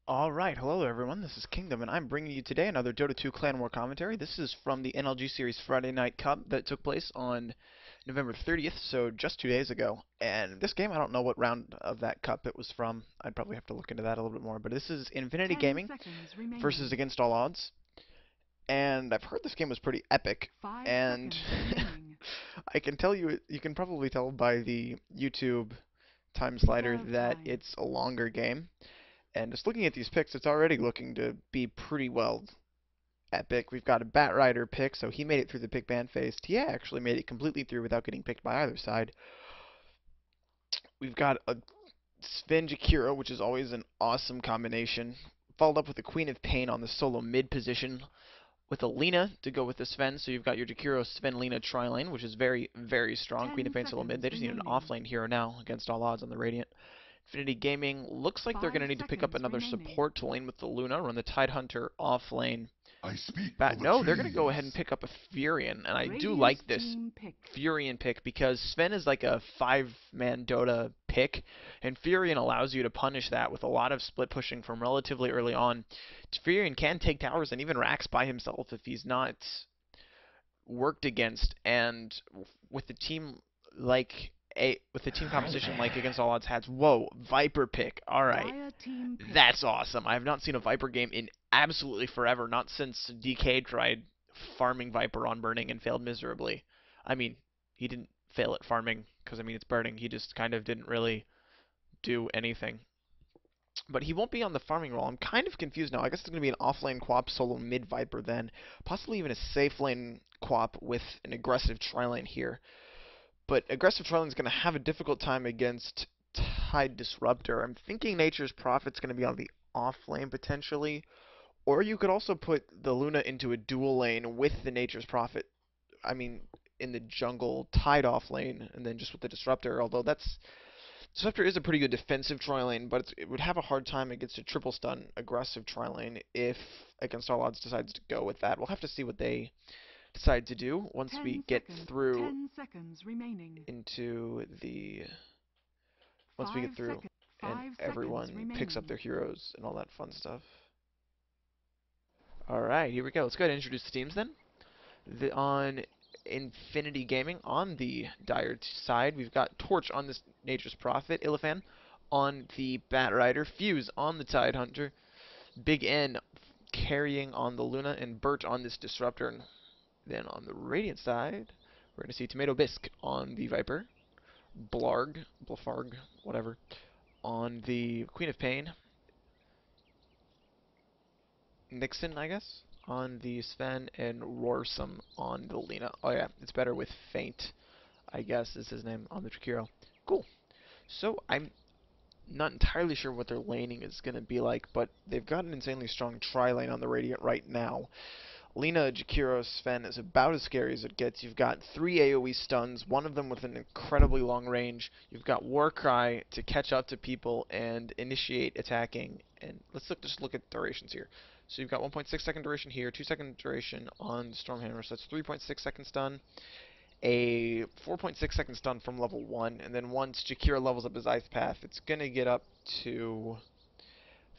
Alright, hello everyone, this is Kingdom, and I'm bringing you today another Dota 2 Clan War commentary. This is from the NLGSeries Friday Night Cup that took place on November 30th, so just 2 days ago. And this game, I don't know what round of that cup it was from. I'd probably have to look into that a little bit more. But this is Infinity 10 Gaming seconds versus remaining. Against All Odds. And I've heard this game was pretty epic. 5 And seconds remaining. I can tell you, you can probably tell by the YouTube time slider Reserve that time. it's a longer game. And just looking at these picks, it's already looking to be pretty well epic. We've got a Bat Rider pick, so he made it through the pick ban phase. Tia actually made it completely through without getting picked by either side. We've got a Sven Jakiro, which is always an awesome combination. Followed up with the Queen of Pain on the solo mid position with a Lina to go with the Sven. So you've got your Jakiro, Sven, Lina tri-lane, which is very, very strong. Queen of 10 Pain solo mid. seconds They just need an remaining. offlane hero now against all odds on the Radiant. Infinity Gaming looks like they're going 5 to need to pick up seconds another remaining. support to lane with the Luna, run the Tidehunter off lane. I speak for Bat, the no, they're going to go ahead and trees. pick up a Furion, and I do Radiant like this team pick. Furion pick because Sven is like a five-man Dota pick, and Furion allows you to punish that with a lot of split pushing from relatively early on. Furion can take towers and even racks by himself if he's not worked against, and with the team like with the team composition like against all odds has, whoa, Viper pick. All right, Dire team pick. that's awesome. I have not seen a Viper game in absolutely forever, not since DK tried farming Viper on Burning and failed miserably. I mean, he didn't fail at farming because I mean it's Burning. He just kind of didn't really do anything. But he won't be on the farming role. I'm kind of confused now. I guess it's going to be an offlane Quap solo mid Viper then. Possibly even a safe lane Quap with an aggressive tri-lane here. But aggressive tri-lane is going to have a difficult time against Tide Disruptor. I'm thinking Nature's Prophet's going to be on the off lane potentially. Or you could also put the Luna into a dual lane with the Nature's Prophet. I mean, in the jungle Tide off lane, and then just with the Disruptor. Although Disruptor is a pretty good defensive tri-lane, but it would have a hard time against a triple stun aggressive tri-lane if Against All Odds decides to go with that. We'll have to see what they decide to do once 10 we get seconds. through 10 seconds remaining. into the once we 5 get through seconds. and 5 seconds everyone picks up remaining. their heroes and all that fun stuff. All right, here we go. Let's go ahead and introduce the teams then. On Infinity Gaming, on the Dire side, we've got Torch on this Nature's Prophet, Illifan on the Bat Rider, Fuse on the Tidehunter, Big N carrying on the Luna, and Bert on this Disruptor. And then on the Radiant side, we're going to see Tomato Bisque on the Viper, Blafarg, whatever, on the Queen of Pain, Nixon, I guess, on the Sven, and Roarsome on the Lena. Oh yeah, it's better with Faint, I guess is his name, on the Trakiro. Cool. So I'm not entirely sure what their laning is going to be like, but they've got an insanely strong tri-lane on the Radiant right now. Lina, Jakiro, Sven is about as scary as it gets. You've got 3 AoE stuns, one of them with an incredibly long range. You've got Warcry to catch up to people and initiate attacking. And just look at durations here. So you've got 1.6 second duration here, 2 second duration on Stormhammer, so that's 3.6 second stun, a 4.6 second stun from level 1, and then once Jakiro levels up his Ice Path, it's going to get up to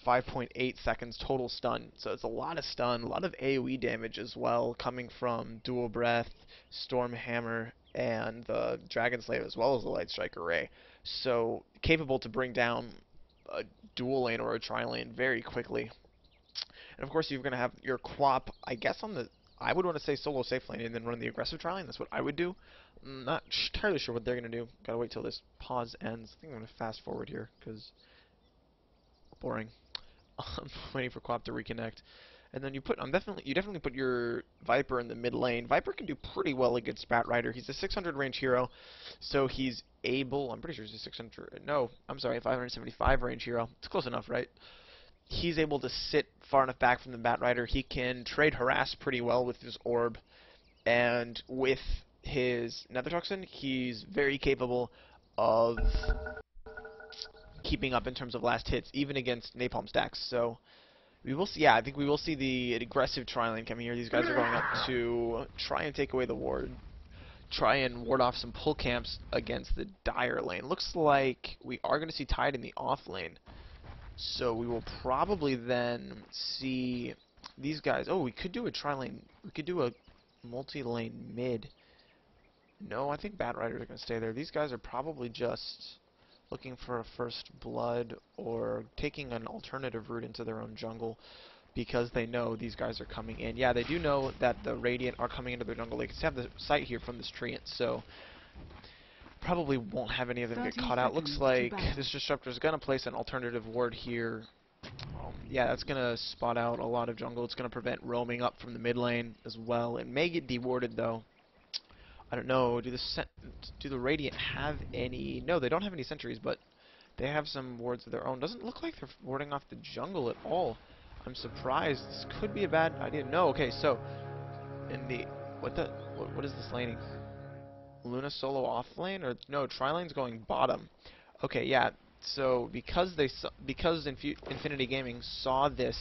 5.8 seconds total stun. So it's a lot of stun, a lot of AoE damage as well, coming from Dual Breath, Stormhammer, and the Dragon Slave, as well as the Light Strike Array. So capable to bring down a dual lane or a tri lane very quickly. And of course, you're going to have your Quap, I guess, on the. I would want to say solo safe lane and then run the aggressive tri lane. That's what I would do. I'm not entirely sure what they're going to do. Gotta wait till this pause ends. I think I'm going to fast forward here because boring. I'm waiting for Quap to reconnect. And then you definitely put your Viper in the mid lane. Viper can do pretty well against Bat Rider. He's a 600 range hero, so he's able. I'm pretty sure he's a 600. No, I'm sorry, 575 range hero. It's close enough, right? He's able to sit far enough back from the Bat Rider. He can trade harass pretty well with his orb, and with his Nether Toxin, he's very capable of keeping up in terms of last hits, even against Napalm stacks. So we will see. Yeah, I think we will see the aggressive tri-lane coming here. These guys are going up to try and take away the ward, try and ward off some pull camps against the Dire lane. Looks like we are going to see Tide in the off lane. So we will probably then see these guys. Oh, we could do a tri-lane. We could do a multi-lane mid. No, I think Bat Riders are going to stay there. These guys are probably just looking for a first blood or taking an alternative route into their own jungle because they know these guys are coming in. Yeah, they do know that the Radiant are coming into their jungle. They can have the sight here from this tree, so probably won't have any of them get 30 caught out. Looks seconds to like battle. this Disruptor is going to place an alternative ward here. Yeah, that's going to spot out a lot of jungle. It's going to prevent roaming up from the mid lane as well. It may get dewarded, though. I don't know. Do the Radiant have any? No, they don't have any sentries, but they have some wards of their own. Doesn't look like they're warding off the jungle at all. I'm surprised. This could be a bad idea. No, okay, so in the what is this laning? Luna solo off lane or no? Tri lane's going bottom. Okay, yeah. So because Infinity Gaming saw the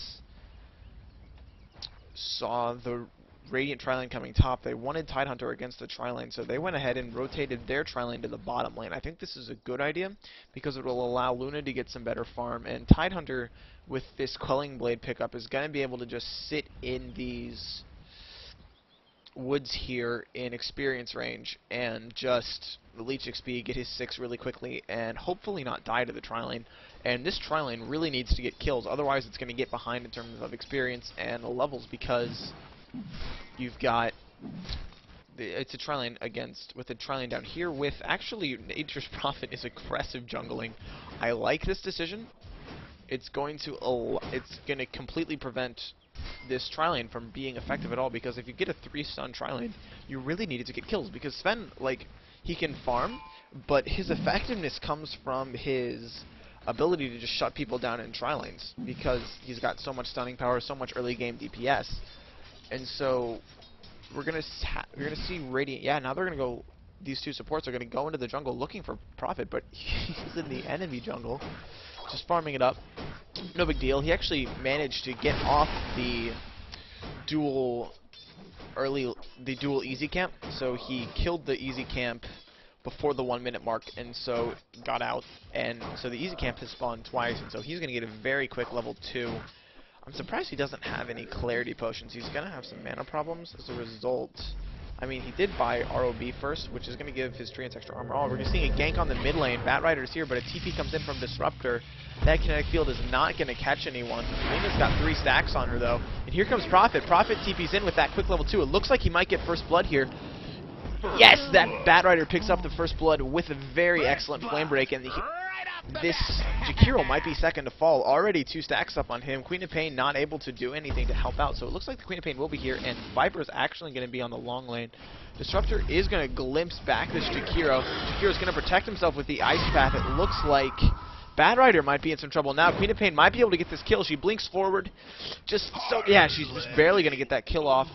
Radiant tri-lane coming top, they wanted Tidehunter against the tri-lane, so they went ahead and rotated their tri-lane to the bottom lane. I think this is a good idea because it will allow Luna to get some better farm, and Tidehunter with this Quelling Blade pickup is going to be able to just sit in these woods here in experience range and just leech XP, get his 6 really quickly, and hopefully not die to the tri-lane. And this tri-lane really needs to get kills, otherwise it's going to get behind in terms of experience and levels because you've got it's a tri-lane with a tri-lane down here with actually Nature's Prophet is aggressive jungling. I like this decision. It's going to completely prevent this tri-lane from being effective at all because if you get a 3-stun tri-lane, you really need it to get kills because Sven, like, he can farm, but his effectiveness comes from his ability to just shut people down in tri-lanes because he's got so much stunning power, so much early game DPS. And so we're gonna see Radiant. Yeah, now they're gonna go. These two supports are gonna go into the jungle looking for Prophet, but he's in the enemy jungle, just farming it up. No big deal. He actually managed to get off the dual easy camp, so he killed the easy camp before the 1-minute mark, and so got out. And so the easy camp has spawned twice, and so he's gonna get a very quick level 2. I'm surprised he doesn't have any clarity potions. He's going to have some mana problems as a result. I mean, he did buy ROB first, which is going to give his treants extra armor. Oh, we're seeing a gank on the mid lane. Bat Rider's here, but a TP comes in from Disruptor. That kinetic field is not going to catch anyone. Lena's got 3 stacks on her, though. And here comes Prophet. Prophet TP's in with that quick level 2. It looks like he might get first blood here. Yes, that Bat Rider picks up the first blood with a very excellent flame break, and this Jakiro might be second to fall. Already 2 stacks up on him. Queen of Pain not able to do anything to help out, so it looks like the Queen of Pain will be here, and Viper's actually going to be on the long lane. Disruptor is going to glimpse back this Jakiro. Jakiro's going to protect himself with the Ice Path. It looks like Bad Rider might be in some trouble now. Queen of Pain might be able to get this kill. She blinks forward. Yeah, she's just barely going to get that kill off.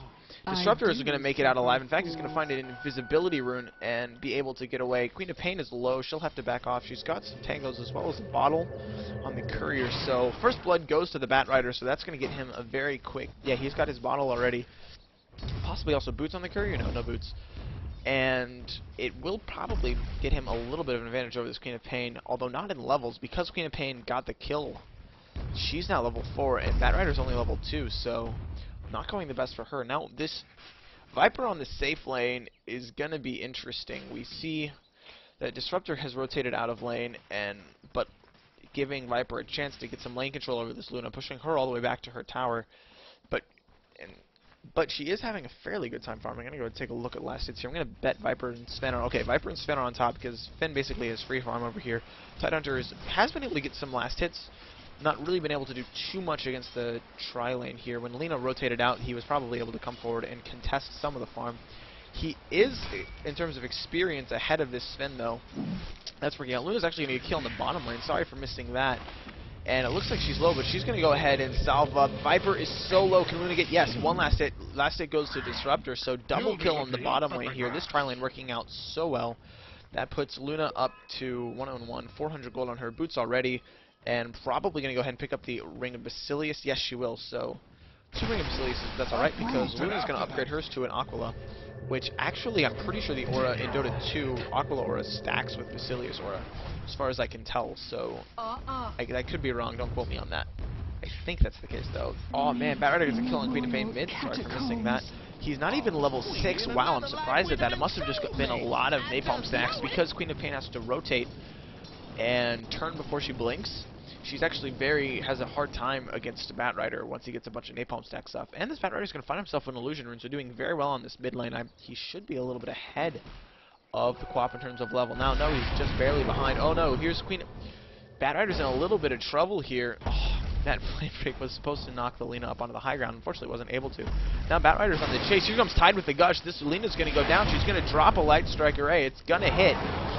Disruptor is going to make it out alive. In fact, he's going to find an invisibility rune and be able to get away. Queen of Pain is low. She'll have to back off. She's got some tangos as well as a bottle on the courier. So first blood goes to the Bat Rider, so that's going to get him a very quick... Yeah, he's got his bottle already. Possibly also boots on the courier? No boots. And it will probably get him a little bit of an advantage over this Queen of Pain, although not in levels, because Queen of Pain got the kill. She's now level 4, and Bat Rider's only level 2, so... not going the best for her. Now, this Viper on the safe lane is going to be interesting. We see that Disruptor has rotated out of lane, but giving Viper a chance to get some lane control over this Luna, pushing her all the way back to her tower. But she is having a fairly good time farming. I'm going to go take a look at last hits here. I'm going to bet Viper and Sven are... Okay, Viper and Sven are on top because Finn basically has free farm over here. Tidehunter has been able to get some last hits. Not really been able to do too much against the tri-lane here. When Lena rotated out, he was probably able to come forward and contest some of the farm. He is, in terms of experience, ahead of this Sven, though. That's working out. Luna's actually going to get killed in the bottom lane. Sorry for missing that. And it looks like she's low, but she's going to go ahead and salve up. Viper is so low. Can Luna get... Yes, one last hit. Last hit goes to Disruptor, so double kill on the bottom lane here. This tri-lane working out so well. That puts Luna up to 1-on-1, 400 gold on her boots already. And probably going to go ahead and pick up the Ring of Basilius. Yes, she will. So, 2 Ring of Basilius, that's alright, because Luna's going to upgrade hers to an Aquila. which actually I'm pretty sure the aura in Dota 2, Aquila aura, stacks with Basilius aura, as far as I can tell, so I could be wrong, don't quote me on that. I think that's the case, though. Oh man, Batrider gets a kill on Queen of Pain mid, sorry for missing that. He's not even level 6, wow, I'm surprised at that. It must have just been a lot of napalm stacks, because Queen of Pain has to rotate and turn before she blinks. She's actually has a hard time against Batrider once he gets a bunch of napalm stack stuff. And this Batrider is going to find himself in illusion rune, so doing very well on this mid lane. He should be a little bit ahead of the co-op in terms of level. Now, no, he's just barely behind. Oh no, here's Queen. Batrider's in a little bit of trouble here. Oh, that flame break was supposed to knock the Lina up onto the high ground. Unfortunately, wasn't able to. Now Batrider's on the chase. Here comes Tide with the gush. This Lina's going to go down. She's going to drop a Light Strike Array. It's going to hit.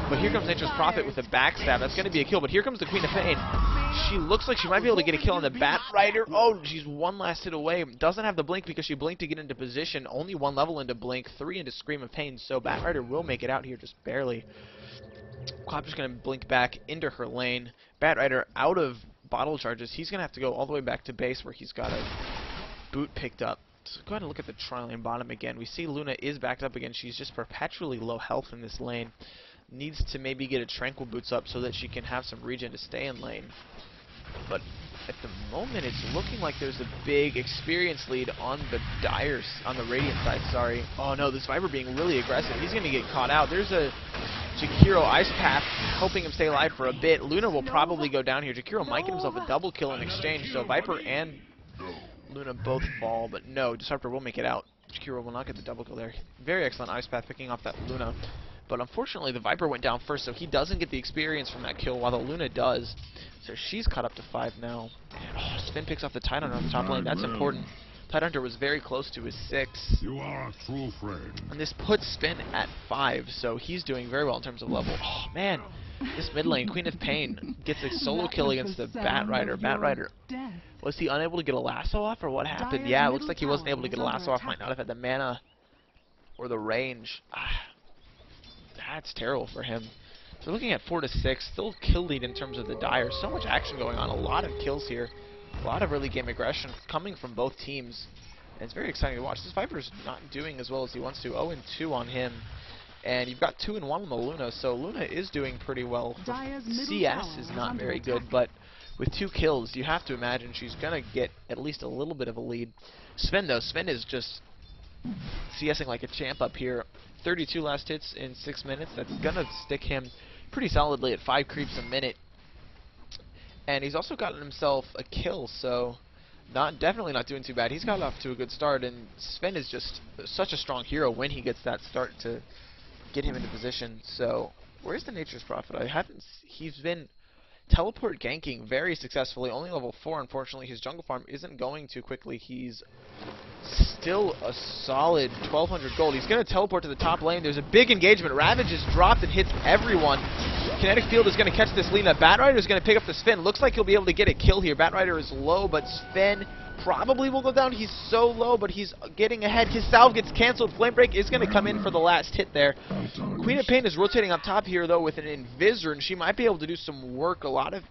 But here comes Nature's Prophet with a backstab. That's going to be a kill. But here comes the Queen of Pain. She looks like she might be able to get a kill on the Batrider. Oh, she's one last hit away. Doesn't have the blink because she blinked to get into position. Only one level into blink, 3 into Scream of Pain. So Batrider will make it out here just barely. Quap's just going to blink back into her lane. Batrider out of bottle charges. He's going to have to go all the way back to base where he's got a boot picked up. So go ahead and look at the tri-lane bottom again. We see Luna is backed up again. She's just perpetually low health in this lane. Needs to maybe get a Tranquil Boots up so that she can have some regen to stay in lane. But at the moment, it's looking like there's a big experience lead on the on the Radiant side, sorry. Oh no, this Viper being really aggressive. He's going to get caught out. There's a Jakiro Ice Path helping him stay alive for a bit. Luna will probably go down here. Jakiro might get himself a double kill in exchange, so Viper and Luna both fall, but no, Disruptor will make it out. Jakiro will not get the double kill there. Very excellent Ice Path picking off that Luna. But unfortunately, the Viper went down first, so he doesn't get the experience from that kill, while the Luna does. So she's caught up to 5 now. And, oh, Sven picks off the Tidehunter on the top lane. That's important. Tidehunter was very close to his 6. You are a true friend. And this puts Sven at 5, so he's doing very well in terms of level. Oh, man. This mid lane, Queen of Pain, gets a solo kill against the Batrider. Batrider, was he unable to get a lasso off, or what happened? Yeah, it looks like he wasn't able to get a lasso off. Might not have had the mana or the range. That's terrible for him. So looking at 4 to 6, still kill lead in terms of the Dire. So much action going on, a lot of kills here, a lot of early game aggression coming from both teams. And it's very exciting to watch. This Viper's not doing as well as he wants to. 0-2 on him. And you've got 2-1 on the Luna, so Luna is doing pretty well. CS is not very good, but with 2 kills, you have to imagine she's going to get at least a little bit of a lead. Sven, though, Sven is just CSing like a champ up here. 32 last hits in 6 minutes. That's going to stick him pretty solidly at 5 creeps a minute. And he's also gotten himself a kill, so definitely not doing too bad. He's got off to a good start, and Sven is just such a strong hero when he gets that start to get him into position. So where's the Nature's Prophet? He's been teleport ganking very successfully, only level 4. Unfortunately, his jungle farm isn't going too quickly. He's still a solid 1200 gold. He's going to teleport to the top lane. There's a big engagement. Ravage is dropped and hits everyone. Kinetic Field is going to catch this Lina. Batrider is going to pick up the Sven. Looks like he'll be able to get a kill here. Batrider is low, but Sven probably will go down. He's so low, but he's getting ahead. His salve gets canceled. Flame Break is going to come in for the last hit there. Queen of Pain is rotating up top here, though, with an Invisor, and she might be able to do some work. A lot of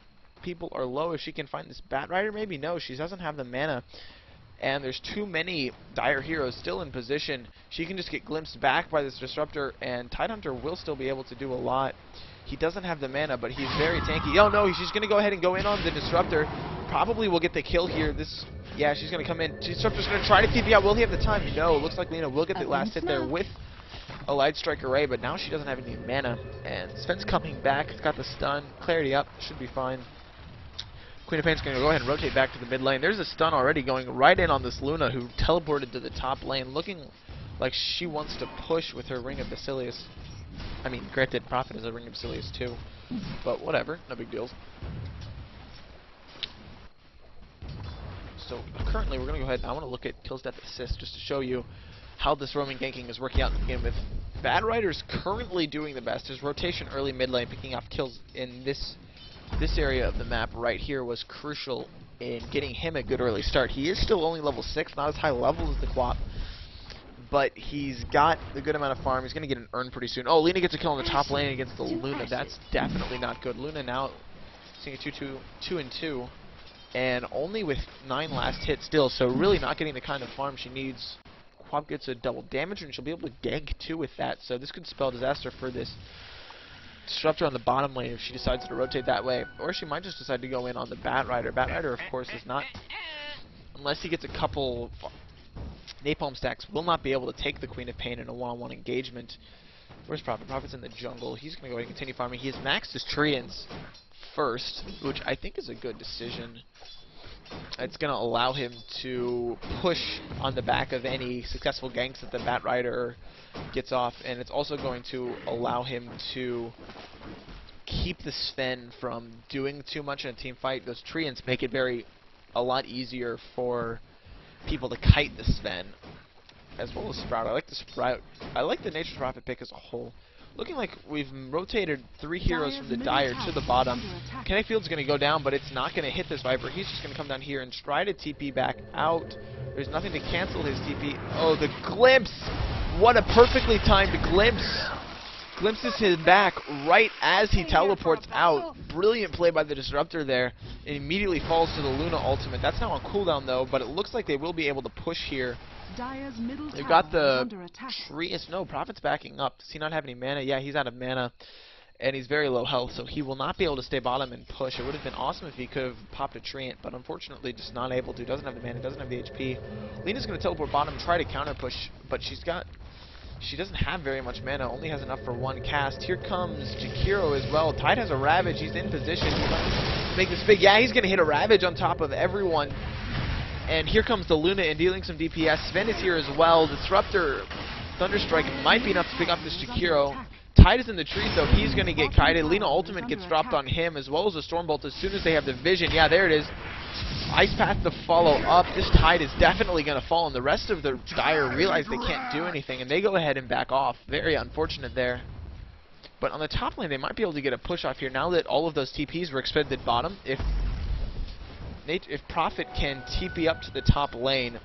people are low. If she can find this Batrider, maybe no. She doesn't have the mana. And there's too many Dire heroes still in position. She can just get glimpsed back by this Disruptor, and Tidehunter will still be able to do a lot. He doesn't have the mana, but he's very tanky. Oh no, she's going to go ahead and go in on the Disruptor. Probably will get the kill here. Yeah, she's going to come in. Disruptor's going to try to TP out. Will he have the time? No. Looks like Lina will get the last hit there with a Light Strike Array, but now she doesn't have any mana. And Sven's coming back. He's got the stun. Clarity up. Should be fine. Queen of Pain's going to go ahead and rotate back to the mid lane. There's a stun already going right in on this Luna, who teleported to the top lane, looking like she wants to push with her Ring of Basilius. I mean, granted, Prophet is a Ring of Basilius too, but whatever, no big deals. So currently, we're going to go ahead and I want to look at kills, death, assist just to show you how this roaming ganking is working out in the game. With Batrider's currently doing the best. His rotation early mid lane, picking off kills in this area of the map right here was crucial in getting him a good early start. He is still only level 6, not as high level as the Quap, but he's got a good amount of farm. He's going to get an urn pretty soon. Oh, Lina gets a kill on the top lane against the Luna. That's definitely not good. Luna now seeing a 2-2, and only with 9 last hits still, so really not getting the kind of farm she needs Quap gets a double damage, and she'll be able to gank too with that. So this could spell disaster for this Disruptor on the bottom lane if she decides to rotate that way. Or she might just decide to go in on the Batrider. Batrider, of course, is not, unless he gets a couple napalm stacks, will not be able to take the Queen of Pain in a one-on-one engagement. Where's Prophet? Prophet's in the jungle. He's going to go ahead and continue farming. He has maxed his Treants first, which I think is a good decision. It's going to allow him to push on the back of any successful ganks that the Batrider gets off, and it's also going to allow him to keep the Sven from doing too much in a team fight. Those Treants make it a lot easier for people to kite the Sven, as well as Sprout. I like the Sprout. I like the Nature's Prophet pick as a whole. Looking like we've rotated 3 heroes from the Dire to the bottom. Kinetic Field's going to go down, but it's not going to hit this Viper. He's just going to come down here and try to TP back out. There's nothing to cancel his TP. Oh, the glimpse! What a perfectly timed glimpse! Glimpses him back right as he teleports out. Brilliant play by the Disruptor there. It immediately falls to the Luna ultimate. That's now on cooldown though, but it looks like they will be able to push here. They've got the Treants. No, Prophet's backing up. Does he not have any mana? Yeah, he's out of mana. And he's very low health, so he will not be able to stay bottom and push. It would have been awesome if he could have popped a Treant, but unfortunately just not able to. Doesn't have the mana, doesn't have the HP. Lena's going to teleport bottom and try to counter push, but she doesn't have very much mana, only has enough for one cast. Here comes Jakiro as well. Tide has a Ravage, he's in position. He's going to make this big. Yeah, he's going to hit a Ravage on top of everyone. And here comes the Luna and dealing some DPS. Sven is here as well. Disruptor, Thunderstrike might be enough to pick up this Jakiro. Tide is in the trees though, he's going to get kited. Lena ultimate gets dropped on him as well as a Stormbolt as soon as they have the vision. Yeah, there it is. Ice Path to follow up. This Tide is definitely going to fall, and the rest of the Dire realize they can't do anything, and they go ahead and back off. Very unfortunate there. But on the top lane, they might be able to get a push off here now that all of those TPs were expended bottom. If Prophet can TP up to the top lane,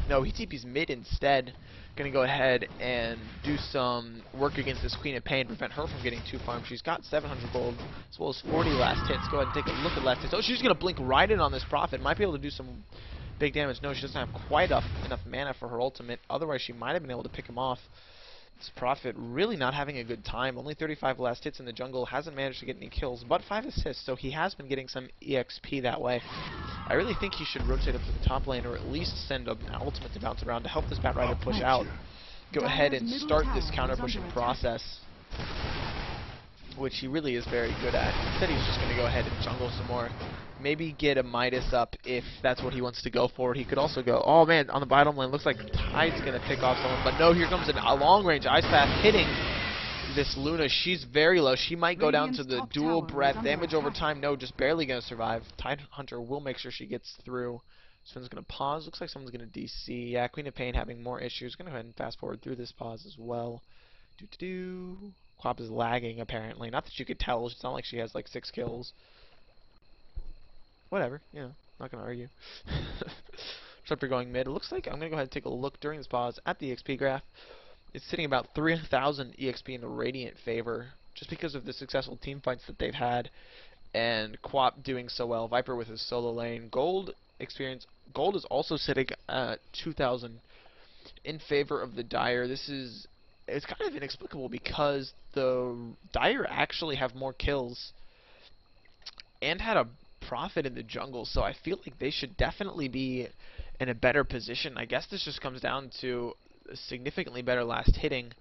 no, he TPs mid instead. Going to go ahead and do some work against this Queen of Pain, prevent her from getting too farmed. She's got 700 gold as well as 40 last hits. Go ahead and take a look at last hits. Oh, she's going to blink right in on this Prophet. Might be able to do some big damage. No, she doesn't have quite enough mana for her ultimate. Otherwise, she might have been able to pick him off. This Prophet really not having a good time. Only 35 last hits in the jungle. Hasn't managed to get any kills, but 5 assists, so he has been getting some EXP that way. I really think he should rotate up to the top lane, or at least send an ultimate to bounce around to help this Batrider push out. Go ahead and start this counter-pushing process, which he really is very good at. Instead, he's just going to go ahead and jungle some more. Maybe get a Midas up if that's what he wants to go for. He could also go, oh man, on the bottom lane, looks like Tide's going to pick off someone. But no, here comes a long-range Ice Path hitting this Luna. She's very low. She might go down to the dual breath. Damage over time, no, just barely going to survive. Tide Hunter will make sure she gets through. Sven's going to pause. Looks like someone's going to DC. Yeah, Queen of Pain having more issues. Going to go ahead and fast forward through this pause as well. Quap is lagging, apparently. Not that you could tell. It's not like she has like 6 kills. Whatever, you know, not going to argue. Disruptor going mid. It looks like I'm going to go ahead and take a look during this pause at the XP graph. It's sitting about 3,000 EXP in the Radiant favor, just because of the successful team fights that they've had, and Quap doing so well. Viper with his solo lane. Gold experience. Gold is also sitting at 2,000 in favor of the Dire. It's kind of inexplicable because the Dire actually have more kills and had a Prophet in the jungle, so I feel like they should definitely be in a better position. I guess this just comes down to significantly better last hitting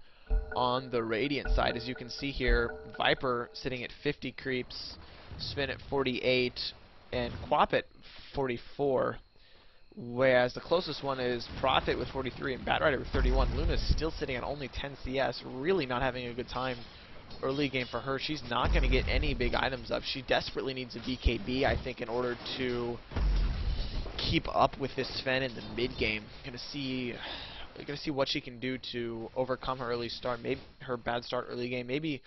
on the Radiant side. As you can see here, Viper sitting at 50 creeps, Sven at 48, and Quap at 44. Whereas the closest one is Prophet with 43 and Batrider with 31. Luna's still sitting at only 10 CS, really not having a good time early game for her. She's not going to get any big items up. She desperately needs a BKB, I think, in order to keep up with this Sven in the mid game. Gonna see what she can do to overcome her early start, maybe her bad start early game. Maybe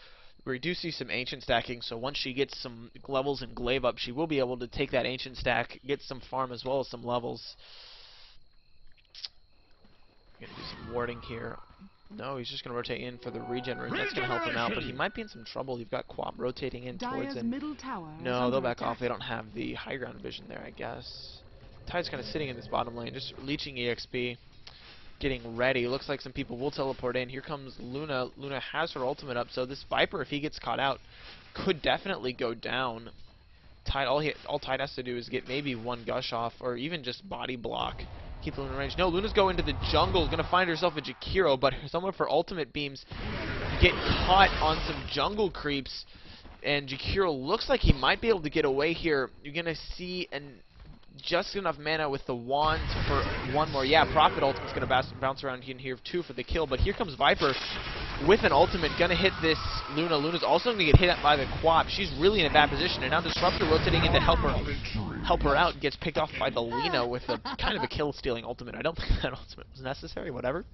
we do see some ancient stacking, so once she gets some levels and glaive up, she will be able to take that ancient stack, get some farm as well as some levels. Gonna do some warding here. No, he's just going to rotate in for the regen rune. That's going to help him out, but he might be in some trouble. You've got Quap rotating in towards him. No, they'll back off. They don't have the high ground vision there, I guess. Tide's kind of sitting in this bottom lane, just leeching EXP. getting ready. Looks like some people will teleport in. Here comes Luna. Luna has her ultimate up, so this Viper, if he gets caught out, could definitely go down. Tide, all Tide has to do is get maybe one gush off, or even just body block. Keep Luna in range. No, Luna's going into the jungle, going to find herself a Jakiro, but some of her ultimate beams get caught on some jungle creeps, and Jakiro looks like he might be able to get away here. You're going to see just enough mana with the wand for one more. Yeah, Prophet ultimate's going to bounce around in here too for the kill, but here comes Viper with an ultimate, going to hit this Luna. Luna's also going to get hit by the Quap. She's really in a bad position, and now Disruptor rotating in to help her out, gets picked off by the Lina with a kind of a kill-stealing ultimate. I don't think that ultimate was necessary, whatever.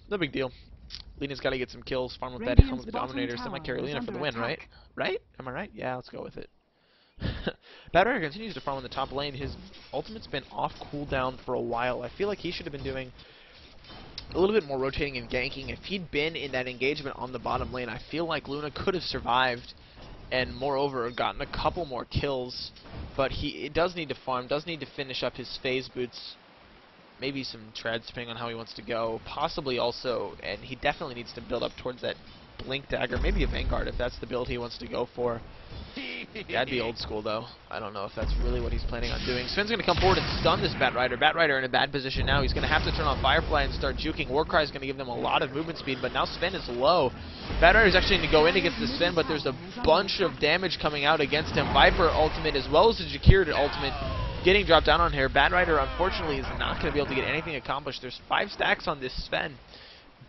No big deal. Lena's got to get some kills, farm with that helm of the Dominators. That might carry Lena for the win, right? Right? Am I right? Yeah, let's go with it. Bad Rider continues to farm on the top lane. His ultimate's been off cooldown for a while. I feel like he should have been doing a little bit more rotating and ganking. If he'd been in that engagement on the bottom lane, I feel like Luna could have survived and moreover gotten a couple more kills. But he does need to farm, does need to finish up his phase boots. Maybe some treads, depending on how he wants to go. Possibly also, and he definitely needs to build up towards that Blink Dagger. Maybe a Vanguard if that's the build he wants to go for. That'd be old school, though. I don't know if that's really what he's planning on doing. Sven's going to come forward and stun this Bat Rider. Bat Rider in a bad position now. He's going to have to turn on Firefly and start juking. Warcry is going to give them a lot of movement speed, but now Sven is low. Bat Rider is actually going to go in against the Sven, but there's a bunch of damage coming out against him. Viper ultimate as well as the Jakiro ultimate getting dropped down on here. Bat Rider, unfortunately, is not going to be able to get anything accomplished. There's 5 stacks on this Sven,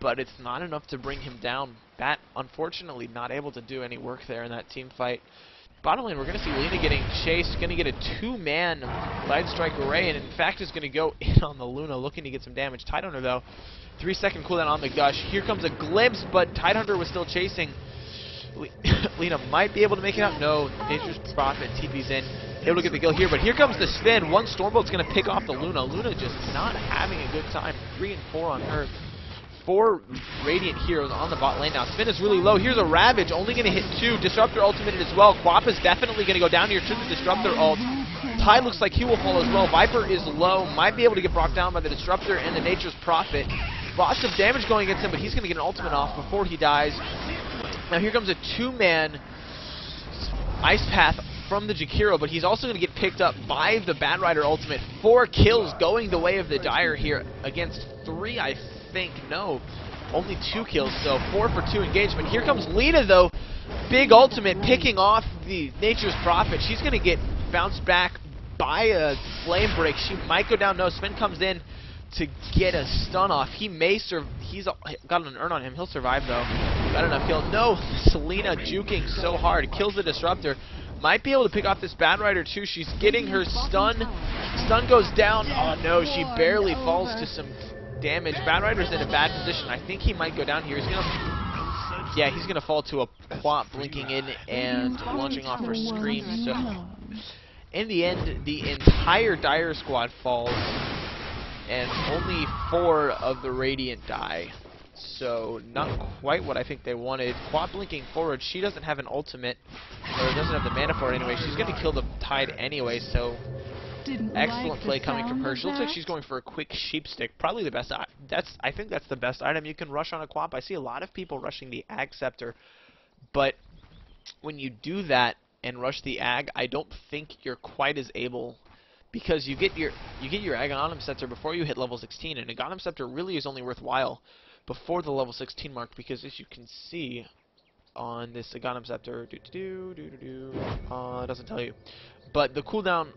but it's not enough to bring him down. Bat, unfortunately, not able to do any work there in that team fight. Bottom lane, we're going to see Lina getting chased, going to get a 2-man Light Strike Array, and in fact is going to go in on the Luna, looking to get some damage. Tidehunter, though, 3-second cooldown on the Gush. Here comes a glimpse, but Tidehunter was still chasing. Lina might be able to make it out. No, Nature's Prophet TP's in, able to get the kill here, but here comes the Sven. One Stormbolt's going to pick off the Luna. Luna just not having a good time. 3 and 4 on her. 4 Radiant heroes on the bot lane now. Sven is really low. Here's a Ravage, only going to hit 2. Disruptor ultimated as well. Quap is definitely going to go down here to the Disruptor ult. Tide looks like he will fall as well. Viper is low, might be able to get brought down by the Disruptor and the Nature's Prophet. Lots of damage going against him, but he's going to get an ultimate off before he dies. Now here comes a 2-man Ice Path from the Jakiro, but he's also going to get picked up by the Bat Rider ultimate. 4 kills going the way of the Dire here against 3, I think. No, only 2 kills, so 4 for 2 engagement. Here comes Lina, though. Big ultimate picking off the Nature's Prophet. She's going to get bounced back by a flame break. She might go down. No, Sven comes in to get a stun off. He may serve. He's got an urn on him. He'll survive, though. Got enough kill. No, Selena juking so hard. Kills the Disruptor. Might be able to pick off this Bat Rider, too. She's getting her stun. Stun goes down. Oh, no, she barely falls to some damage. Bat Rider's in a bad position. I think he might go down here. He's gonna fall to a Quap blinking in and launching off her Scream. So in the end, the entire Dire squad falls, and only 4 of the Radiant die. So not quite what I think they wanted. Quap blinking forward. She doesn't have an ultimate, or doesn't have the mana for it anyway. She's gonna kill the Tide anyway. So excellent play coming from her. She looks like she's going for a quick sheep stick. Probably the best. I think that's the best item you can rush on a Quap. I see a lot of people rushing the Ag Scepter, but when you do that and rush the Ag, I don't think you're quite as able, because you get your Aghanim Scepter before you hit level 16, and Aghanim Scepter really is only worthwhile before the level 16 mark, because as you can see on this Aghanim Scepter, it doesn't tell you, but the cooldown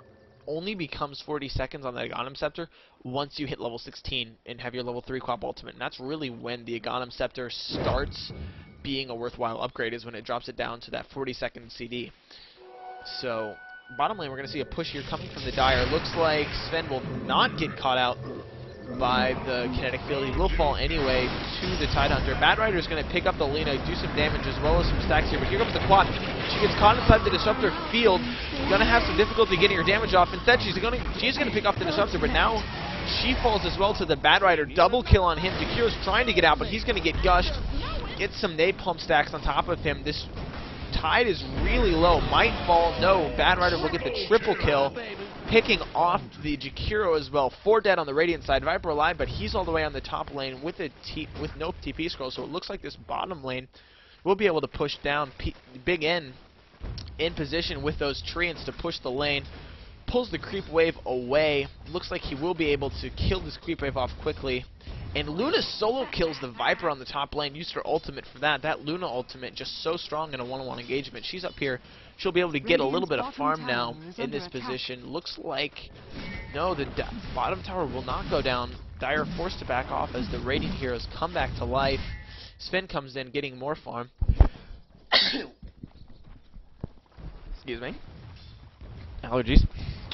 only becomes 40 seconds on the Aghanim Scepter once you hit level 16 and have your level 3 Quap ultimate. And that's really when the Aghanim Scepter starts being a worthwhile upgrade, is when it drops it down to that 40-second CD. So, bottom lane, we're going to see a push here coming from the Dire. Looks like Sven will not get caught out by the kinetic field. He will fall anyway to the Tidehunter. Bat Rider is going to pick up the Lina, do some damage as well as some stacks here, but here comes the Quap. She gets caught inside the Disruptor field. Going to have some difficulty getting her damage off. Instead, she's going to pick off the Disruptor, but now she falls as well to the Bat Rider. Double kill on him. Jakiro's trying to get out, but he's going to get gushed. Get some napalm stacks on top of him. This Tide is really low. Might fall. No, Bat Rider will get the triple kill. picking off the Jakiro as well. 4 dead on the Radiant side. Viper alive, but he's all the way on the top lane with no TP scroll, so it looks like this bottom lane will be able to push down. Big N in position with those treants to push the lane. Pulls the creep wave away. Looks like he will be able to kill this creep wave off quickly. And Luna solo kills the Viper on the top lane. Used her ultimate for that. That Luna ultimate just so strong in a one-on-one engagement. She's up here. She'll be able to get a little bit of farm now in this position. Looks like, no, the bottom tower will not go down. Dire forced to back off as the Radiant heroes come back to life. Sven comes in getting more farm. Excuse me. Allergies.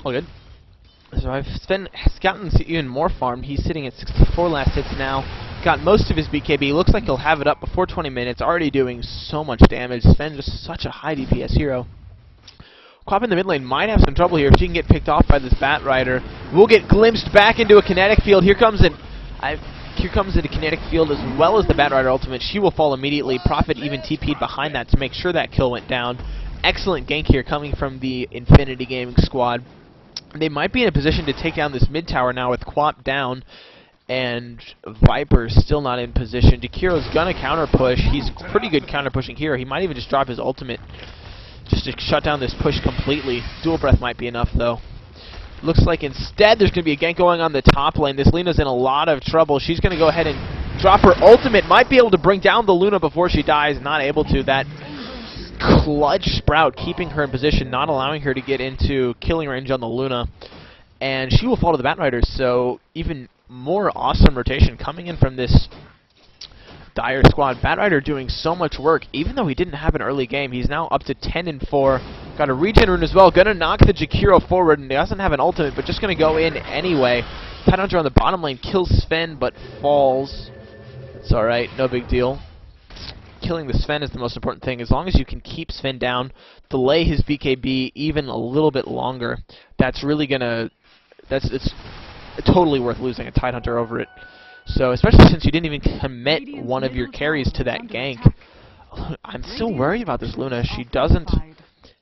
All good. So Sven has gotten even more farm. He's sitting at 64 last hits now. Got most of his BKB. Looks like he'll have it up before 20 minutes. Already doing so much damage. Sven just such a high DPS hero. Quap in the mid lane might have some trouble here if she can get picked off by this Bat Rider. We'll get glimpsed back into a kinetic field. Here comes the kinetic field as well as the Bat Rider ultimate. She will fall immediately. Prophet even TP'd behind that to make sure that kill went down. Excellent gank here coming from the Infinity Gaming squad. They might be in a position to take down this mid tower now with Quap down, and Viper's still not in position. Jakiro's gonna counter push. He's pretty good counter pushing here. He might even just drop his ultimate just to shut down this push completely. Dual breath might be enough though. Looks like instead there's gonna be a gank going on the top lane. This Luna's in a lot of trouble. She's gonna go ahead and drop her ultimate. Might be able to bring down the Luna before she dies. Not able to. That clutch Sprout keeping her in position, not allowing her to get into killing range on the Luna, and she will fall to the Bat Rider. So even more awesome rotation coming in from this Dire squad. Bat Rider doing so much work, even though he didn't have an early game. He's now up to 10-4. Got a regen rune as well. Gonna knock the Jakiro forward, and he doesn't have an ultimate, but just gonna go in anyway. Tidehunter on the bottom lane kills Sven, but falls. It's alright, no big deal. Killing the Sven is the most important thing. As long as you can keep Sven down, delay his BKB even a little bit longer, that's really gonna, it's totally worth losing a Tidehunter over it. So especially since you didn't even commit one of your carries to that gank. I'm still worried about this Luna. She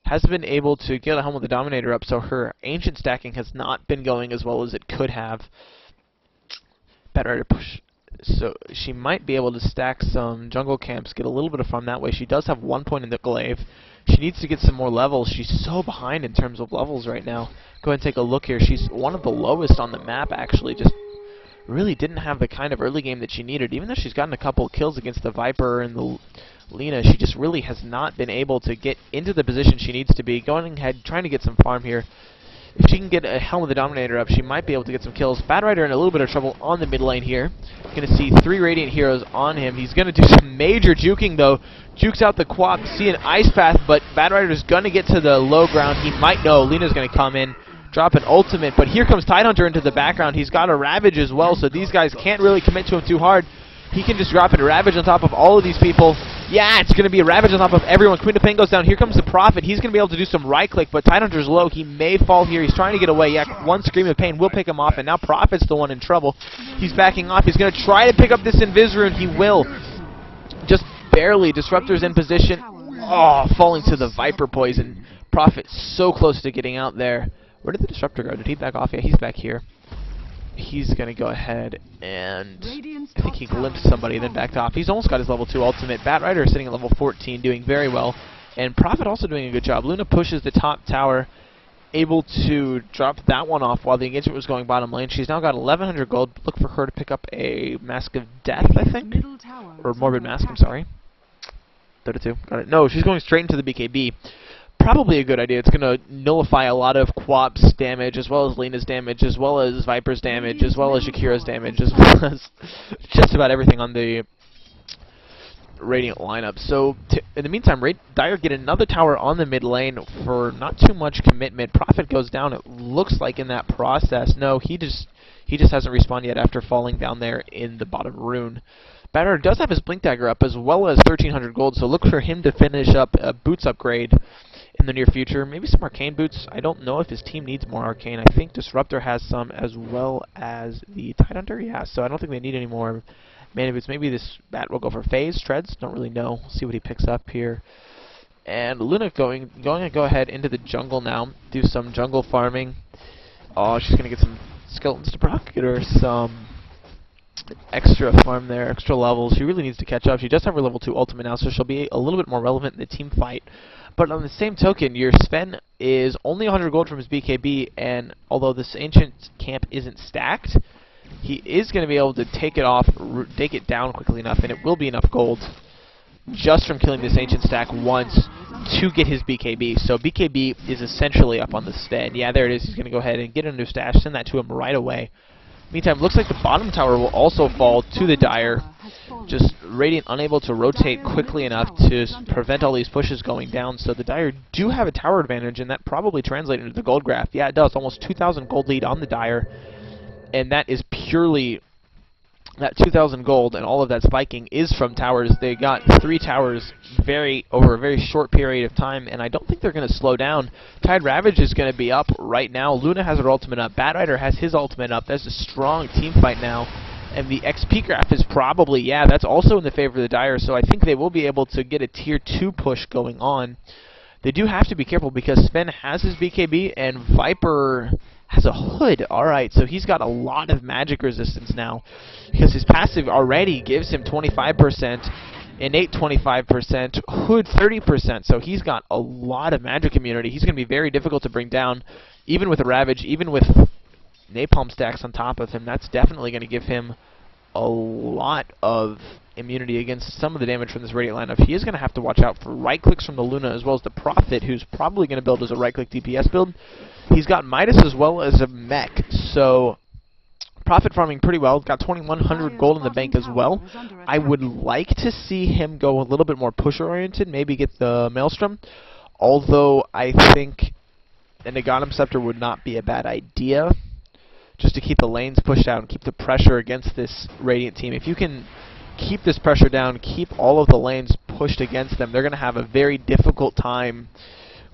has been able to get a Helm of the Dominator up, so her ancient stacking has not been going as well as it could have. Better to push. So she might be able to stack some jungle camps, get a little bit of farm that way. She does have 1 point in the glaive. She needs to get some more levels. She's so behind in terms of levels right now. Go ahead and take a look here. She's one of the lowest on the map, actually. Just really didn't have the kind of early game that she needed. Even though she's gotten a couple of kills against the Viper and the Lina, she just really has not been able to get into the position she needs to be. Going ahead, trying to get some farm here. If she can get a Helm of the Dominator up, she might be able to get some kills. Bat Rider in a little bit of trouble on the mid lane here. Going to see 3 Radiant heroes on him. He's going to do some major juking, though. Jukes out the Quap, see an Ice Path, but Bat Rider's going to get to the low ground. He might know. Lina's going to come in, drop an ultimate, but here comes Tidehunter into the background. He's got a Ravage as well, so these guys can't really commit to him too hard. He can just drop a Ravage on top of all of these people. Yeah, it's going to be a Ravage on top of everyone. Queen of Pain goes down. Here comes the Prophet. He's going to be able to do some right-click, but Tidehunter's low. He may fall here. He's trying to get away. Yeah, one Scream of Pain will pick him off, and now Prophet's the one in trouble. He's backing off. He's going to try to pick up this Invis rune. He will. Just barely. Disruptor's in position. Oh, falling to the Viper poison. Prophet so close to getting out there. Where did the Disruptor go? Did he back off? Yeah, he's back here. He's going to go ahead and I think he glimpsed somebody and then backed off. He's almost got his level 2 ultimate. Bat Rider is sitting at level 14, doing very well. And Prophet also doing a good job. Luna pushes the top tower, able to drop that one off while the engagement was going bottom lane. She's now got 1,100 gold. Look for her to pick up a Mask of Death, I think? Or Morbid Mask, I'm sorry. 32, got it. No, she's going straight into the BKB. Probably a good idea. It's going to nullify a lot of Quap's damage, as well as Lina's damage, as well as Viper's damage, as well as Jakiro's damage, as well as just about everything on the Radiant lineup. So, in the meantime, Dire get another tower on the mid lane for not too much commitment. Prophet goes down, it looks like, in that process. No, he just hasn't respawned yet after falling down there in the bottom rune. Bat Rider does have his Blink Dagger up, as well as 1,300 gold, so look for him to finish up a Boots upgrade in the near future. Maybe some Arcane Boots. I don't know if his team needs more Arcane. I think Disruptor has some, as well as the Tidehunter. Yeah, so I don't think they need any more Mana Boots. Maybe this Bat will go for Phase, Treads. Don't really know. See what he picks up here. And Luna going to go ahead into the jungle now, do some jungle farming. Oh, she's going to get some skeletons to proc, get her some extra farm there, extra levels. She really needs to catch up. She does have her level 2 ultimate now, so she'll be a little bit more relevant in the team fight. But on the same token, your Sven is only 100 gold from his BKB, and although this ancient camp isn't stacked, he is going to be able to take it off, take it down quickly enough, and it will be enough gold just from killing this ancient stack once to get his BKB. So BKB is essentially up on the Sven. Yeah, there it is. He's going to go ahead and get a new stash, send that to him right away. Meantime, looks like the bottom tower will also fall to the Dire. Just Radiant unable to rotate quickly enough to prevent all these pushes going down. So the Dire do have a tower advantage, and that probably translates into the gold graph. Yeah, it does. Almost 2,000 gold lead on the Dire. And that is purely that 2,000 gold, and all of that spiking is from towers. They got 3 towers over a very short period of time, and I don't think they're going to slow down. Tide Ravage is going to be up right now. Luna has her ultimate up. Batrider has his ultimate up. That's a strong team fight now. And the XP graph is probably, yeah, that's also in the favor of the Dire, so I think they will be able to get a tier 2 push going on. They do have to be careful because Sven has his BKB and Viper has a hood. Alright, so he's got a lot of magic resistance now because his passive already gives him 25%, innate 25%, hood 30%, so he's got a lot of magic immunity. He's going to be very difficult to bring down, even with a Ravage, even with napalm stacks on top of him. That's definitely going to give him a lot of immunity against some of the damage from this Radiant lineup. He is going to have to watch out for right clicks from the Luna as well as the Prophet, who's probably going to build as a right click DPS build. He's got Midas as well as a mech, so Prophet farming pretty well. Got 2,100 gold in the bank as well. I would like to see him go a little bit more push oriented, maybe get the Maelstrom, although I think an Aghanim Scepter would not be a bad idea, just to keep the lanes pushed out and keep the pressure against this Radiant team. If you can keep this pressure down, keep all of the lanes pushed against them, they're going to have a very difficult time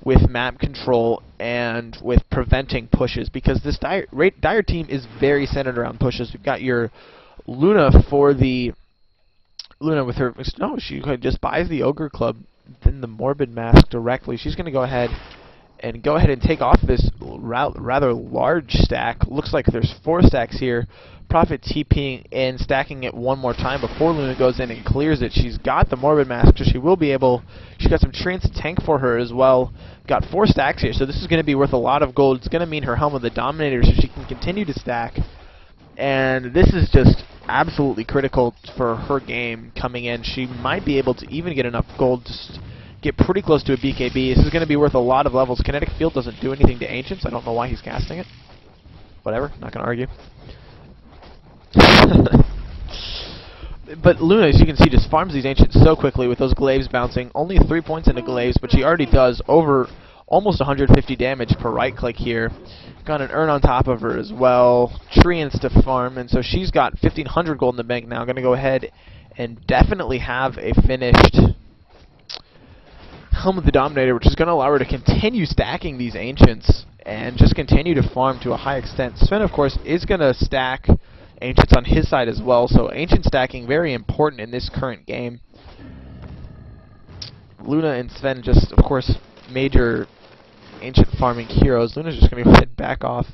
with map control and with preventing pushes, because this Dire team is very centered around pushes. We've got your Luna for the Luna with her, no, she just buys the Ogre Club, then the Morbid Mask directly. She's going to go ahead and take off this rather large stack. Looks like there's 4 stacks here. Prophet TPing and stacking it one more time before Luna goes in and clears it. She's got the Morbid Mask, so she will be able... She's got some Treants tank for her as well. Got 4 stacks here, so this is going to be worth a lot of gold. It's going to mean her Helm of the Dominator, so she can continue to stack. And this is just absolutely critical for her game coming in. She might be able to even get enough gold to get pretty close to a BKB. This is going to be worth a lot of levels. Kinetic Field doesn't do anything to Ancients. I don't know why he's casting it. Whatever, not going to argue. But Luna, as you can see, just farms these Ancients so quickly with those glaives bouncing. Only 3 points into glaives, but she already does over almost 150 damage per right click here. Got an urn on top of her as well. Treants to farm, and so she's got 1,500 gold in the bank now. Going to go ahead and definitely have a finished Helm of the Dominator, which is going to allow her to continue stacking these Ancients and just continue to farm to a high extent. Sven, of course, is going to stack Ancients on his side as well, so Ancient stacking very important in this current game. Luna and Sven just, of course, major Ancient farming heroes. Luna's just going to go ahead, back off,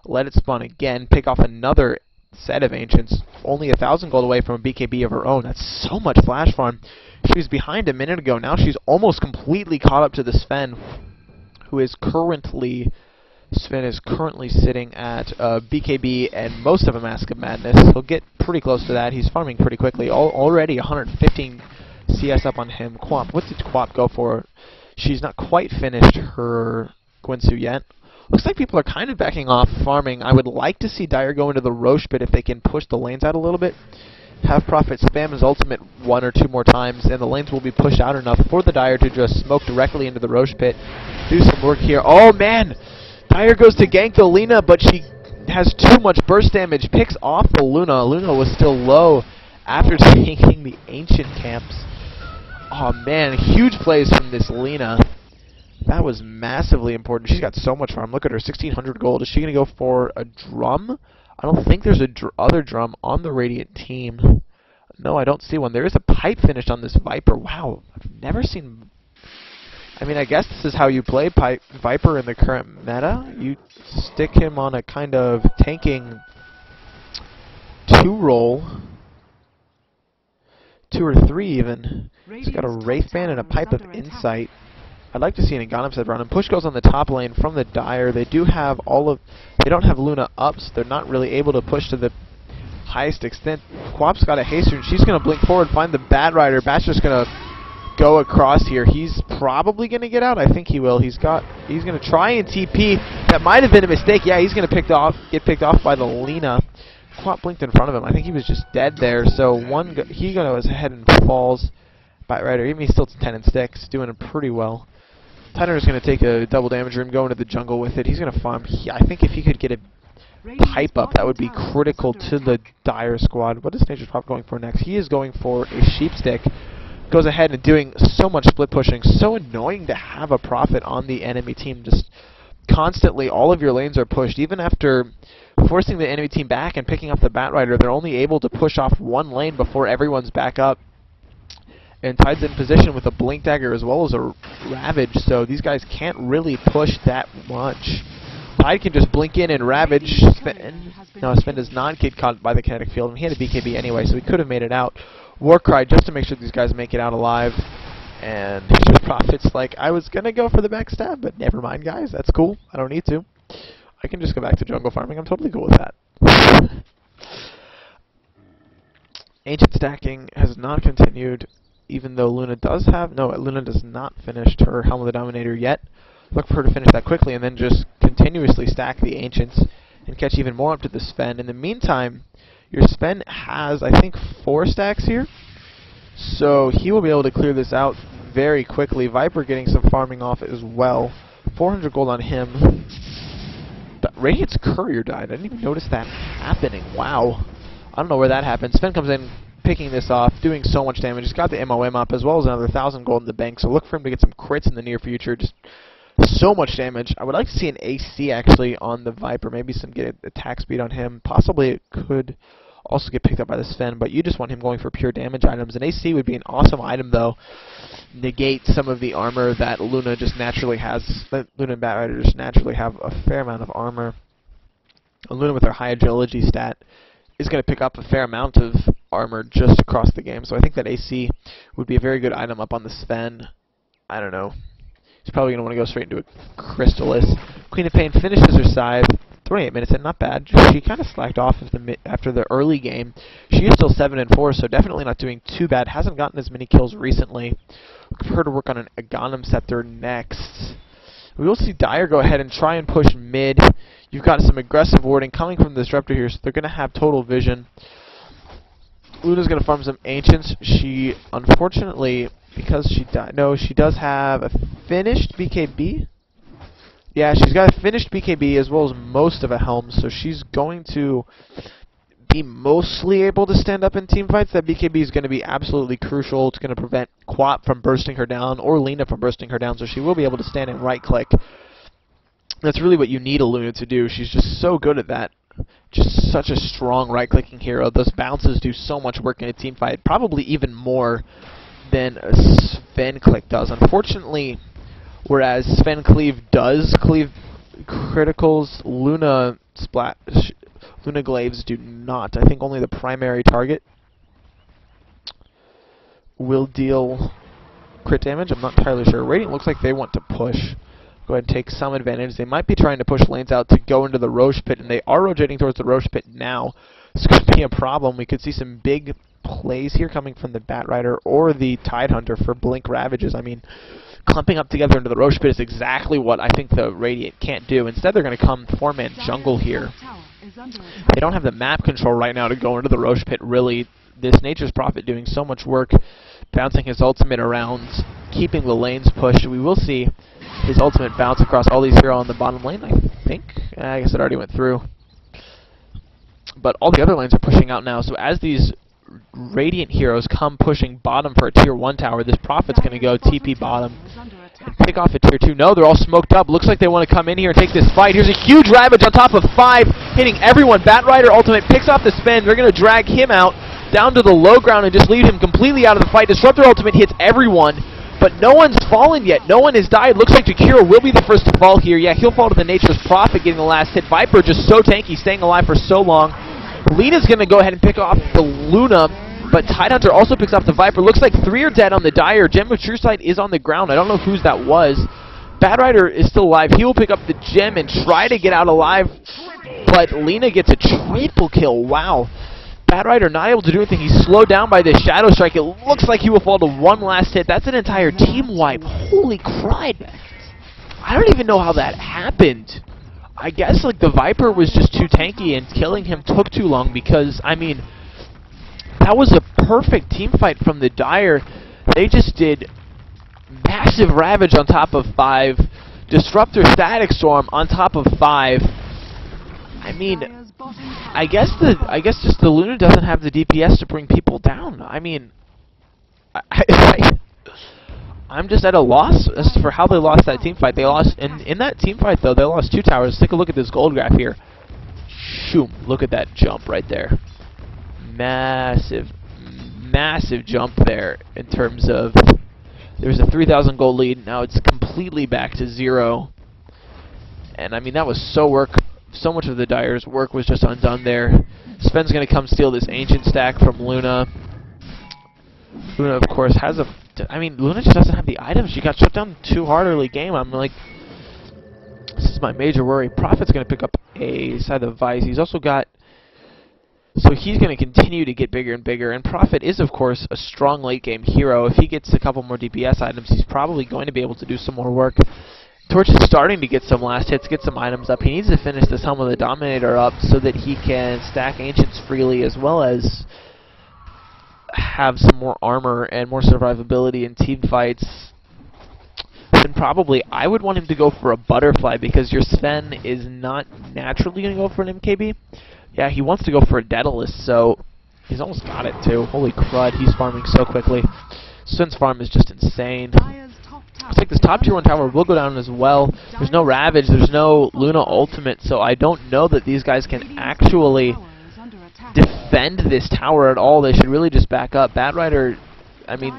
let it spawn again, pick off another set of Ancients, only 1,000 gold away from a BKB of her own. That's so much flash farm. She was behind a minute ago. Now she's almost completely caught up to the Sven, who is currently... Sven is currently sitting at BKB and most of a Mask of Madness. He'll get pretty close to that. He's farming pretty quickly. Already 115 CS up on him. Quap, what did Quap go for? She's not quite finished her Guinsu yet. Looks like people are kind of backing off farming. I would like to see Dire go into the Roche pit if they can push the lanes out a little bit. Have Prophet spam his ultimate 1 or 2 more times, and the lanes will be pushed out enough for the Dire to just smoke directly into the Roche pit. Do some work here. Oh, man! Dire goes to gank the Lina, but she has too much burst damage. Picks off the Luna. Luna was still low after taking the Ancient camps. Oh man, huge plays from this Lina. That was massively important. She's got so much farm. Look at her, 1,600 gold. Is she going to go for a drum? I don't think there's a other drum on the Radiant team. No, I don't see one. There is a pipe finish on this Viper. Wow, I've I mean, I guess this is how you play Viper in the current meta. You stick him on a kind of tanking 2 role. 2 or 3 even. He's got a Wraith Band and a Pipe of Insight. I'd like to see an Aghanim Scepter on him. Push goes on the top lane from the Dire. They do have they don't have Luna up, so they're not really able to push to the highest extent. Quap's got a haster, and she's going to blink forward, find the Bat Rider. Bat's just going to go across here. He's probably going to get out. I think he will. He's going to try and TP. That might have been a mistake. Yeah, he's going to get picked off by the Lina. Quap blinked in front of him. I think he was just dead there. So he goes ahead and falls. Bat Rider, even he's still 10 and 6, doing it pretty well. Tidehunter's going to take a double damage room, go into the jungle with it. He's going to farm. I think if he could get a pipe up, that would be critical to the Dire squad. What is Nature's Prophet going for next? He is going for a sheep stick. Goes ahead and doing so much split pushing. So annoying to have a Prophet on the enemy team. Just constantly, all of your lanes are pushed. Even after forcing the enemy team back and picking up the Bat Rider, they're only able to push off one lane before everyone's back up. And Tide's in position with a Blink Dagger as well as a Ravage, so these guys can't really push that much. Tide can just blink in and Ravage. Sven does not get caught by the kinetic field, and he had a BKB anyway, so he could have made it out. Warcry just to make sure these guys make it out alive. And Nature's Prophet's like, I was going to go for the backstab, but never mind, guys. That's cool. I don't need to. I can just go back to jungle farming. I'm totally cool with that. Ancient stacking has not continued. Even though Luna does Luna does not finish her Helm of the Dominator yet. Look for her to finish that quickly and then just continuously stack the Ancients and catch even more up to the Sven. In the meantime, your Sven has, I think, 4 stacks here. So he will be able to clear this out very quickly. Viper getting some farming off as well. 400 gold on him. Radiant's Courier died. I didn't even notice that happening. Wow. I don't know where that happened. Sven comes in, picking this off, doing so much damage. He's got the MOM up, as well as another 1,000 gold in the bank, so look for him to get some crits in the near future. Just so much damage. I would like to see an AC, actually, on the Viper. Maybe get attack speed on him. Possibly it could also get picked up by the Sven, but you just want him going for pure damage items. An AC would be an awesome item, though. Negate some of the armor that Luna just naturally has. Luna and Bat Rider just naturally have a fair amount of armor. Luna with her high agility stat is going to pick up a fair amount of armor just across the game, so I think that AC would be a very good item up on the Sven. I don't know. He's probably going to want to go straight into a Crystallis. Queen of Pain finishes her scythe. 28 minutes in, not bad. She kind of slacked off after the early game. She is still 7 and 4, so definitely not doing too bad. Hasn't gotten as many kills recently. Look for her to work on an Aghanim Scepter next. We will see Dire go ahead and try and push mid. You've got some aggressive warding coming from the Disruptor here, so they're going to have total vision. Luna's going to farm some Ancients. She, unfortunately, because she died... No, she does have a finished BKB. Yeah, she's got a finished BKB as well as most of a Helm, so she's going to be mostly able to stand up in team fights. That BKB is going to be absolutely crucial. It's going to prevent Quap from bursting her down or Lina from bursting her down, so she will be able to stand and right-click. That's really what you need a Luna to do. She's just so good at that. Just such a strong right-clicking hero. Those bounces do so much work in a team fight, probably even more than a Sven Click does. Unfortunately, whereas Sven Cleave does cleave criticals, Luna Glaives do not. I think only the primary target will deal crit damage. I'm not entirely sure. Radiant looks like they want to push. Go ahead and take some advantage. They might be trying to push lanes out to go into the Roche Pit, and they are rotating towards the Roche Pit now. This could be a problem. We could see some big plays here coming from the Bat Rider or the Tidehunter for Blink Ravages. I mean, clumping up together into the Roche Pit is exactly what I think the Radiant can't do. Instead, they're going to come 4-man jungle here. They don't have the map control right now to go into the Roche Pit, really. This Nature's Prophet doing so much work, bouncing his ultimate around, keeping the lanes pushed. We will see his ultimate bounce across all these heroes on the bottom lane, I think. I guess it already went through. But all the other lanes are pushing out now, so as these Radiant heroes come pushing bottom for a tier 1 tower, this Prophet's going to go TP bottom and pick off a tier 2. No, they're all smoked up. Looks like they want to come in here and take this fight. Here's a huge Ravage on top of 5, hitting everyone. Bat Rider ultimate picks off the Sven. They're going to drag him out down to the low ground and just leave him completely out of the fight. Disruptor ultimate hits everyone. But no one's fallen yet. No one has died. Looks like Jakiro will be the first to fall here. Yeah, he'll fall to the Nature's Prophet getting the last hit. Viper just so tanky, staying alive for so long. Lena's going to go ahead and pick off the Luna, but Tidehunter also picks off the Viper. Looks like 3 are dead on the Dire. Gem of True Sight is on the ground. I don't know whose that was. Bad Rider is still alive. He will pick up the gem and try to get out alive, but Lena gets a triple kill. Wow. Bad Rider not able to do anything. He's slowed down by the Shadow Strike. It looks like he will fall to 1 last hit. That's an entire team wipe. Holy crud. I don't even know how that happened. I guess like the Viper was just too tanky and killing him took too long because, I mean, that was a perfect team fight from the Dire. They just did massive ravage on top of 5. Disruptor Static Storm on top of 5. I mean, I guess just the Luna doesn't have the DPS to bring people down. I mean, I'm just at a loss as for how they lost that team fight. They lost in that team fight though. They lost 2 towers. Take a look at this gold graph here. Shoom! Look at that jump right there. Massive, massive jump there in terms of there's a 3,000 gold lead. Now it's completely back to 0. And I mean that was so much of the Dire's work was just undone there. Sven's going to come steal this ancient stack from Luna. Luna, of course, has a... I mean, Luna just doesn't have the items. She got shut down too hard early game. I'm like, this is my major worry. Prophet's going to pick up a side of Vice. He's also got... So he's going to continue to get bigger and bigger. And Prophet is, of course, a strong late-game hero. If he gets a couple more DPS items, he's probably going to be able to do some more work. Torch is starting to get some last hits, get some items up. He needs to finish this Helm of the Dominator up so that he can stack Ancients freely as well as have some more armor and more survivability in team fights. Then probably I would want him to go for a Butterfly because your Sven is not naturally going to go for an MKB. Yeah, he wants to go for a Daedalus, so he's almost got it too. Holy crud, he's farming so quickly. Sven's farm is just insane. Looks like this top tier 1 tower will go down as well. There's no Ravage, there's no Luna ultimate, so I don't know that these guys can actually defend this tower at all. They should really just back up. Bad Rider, I mean,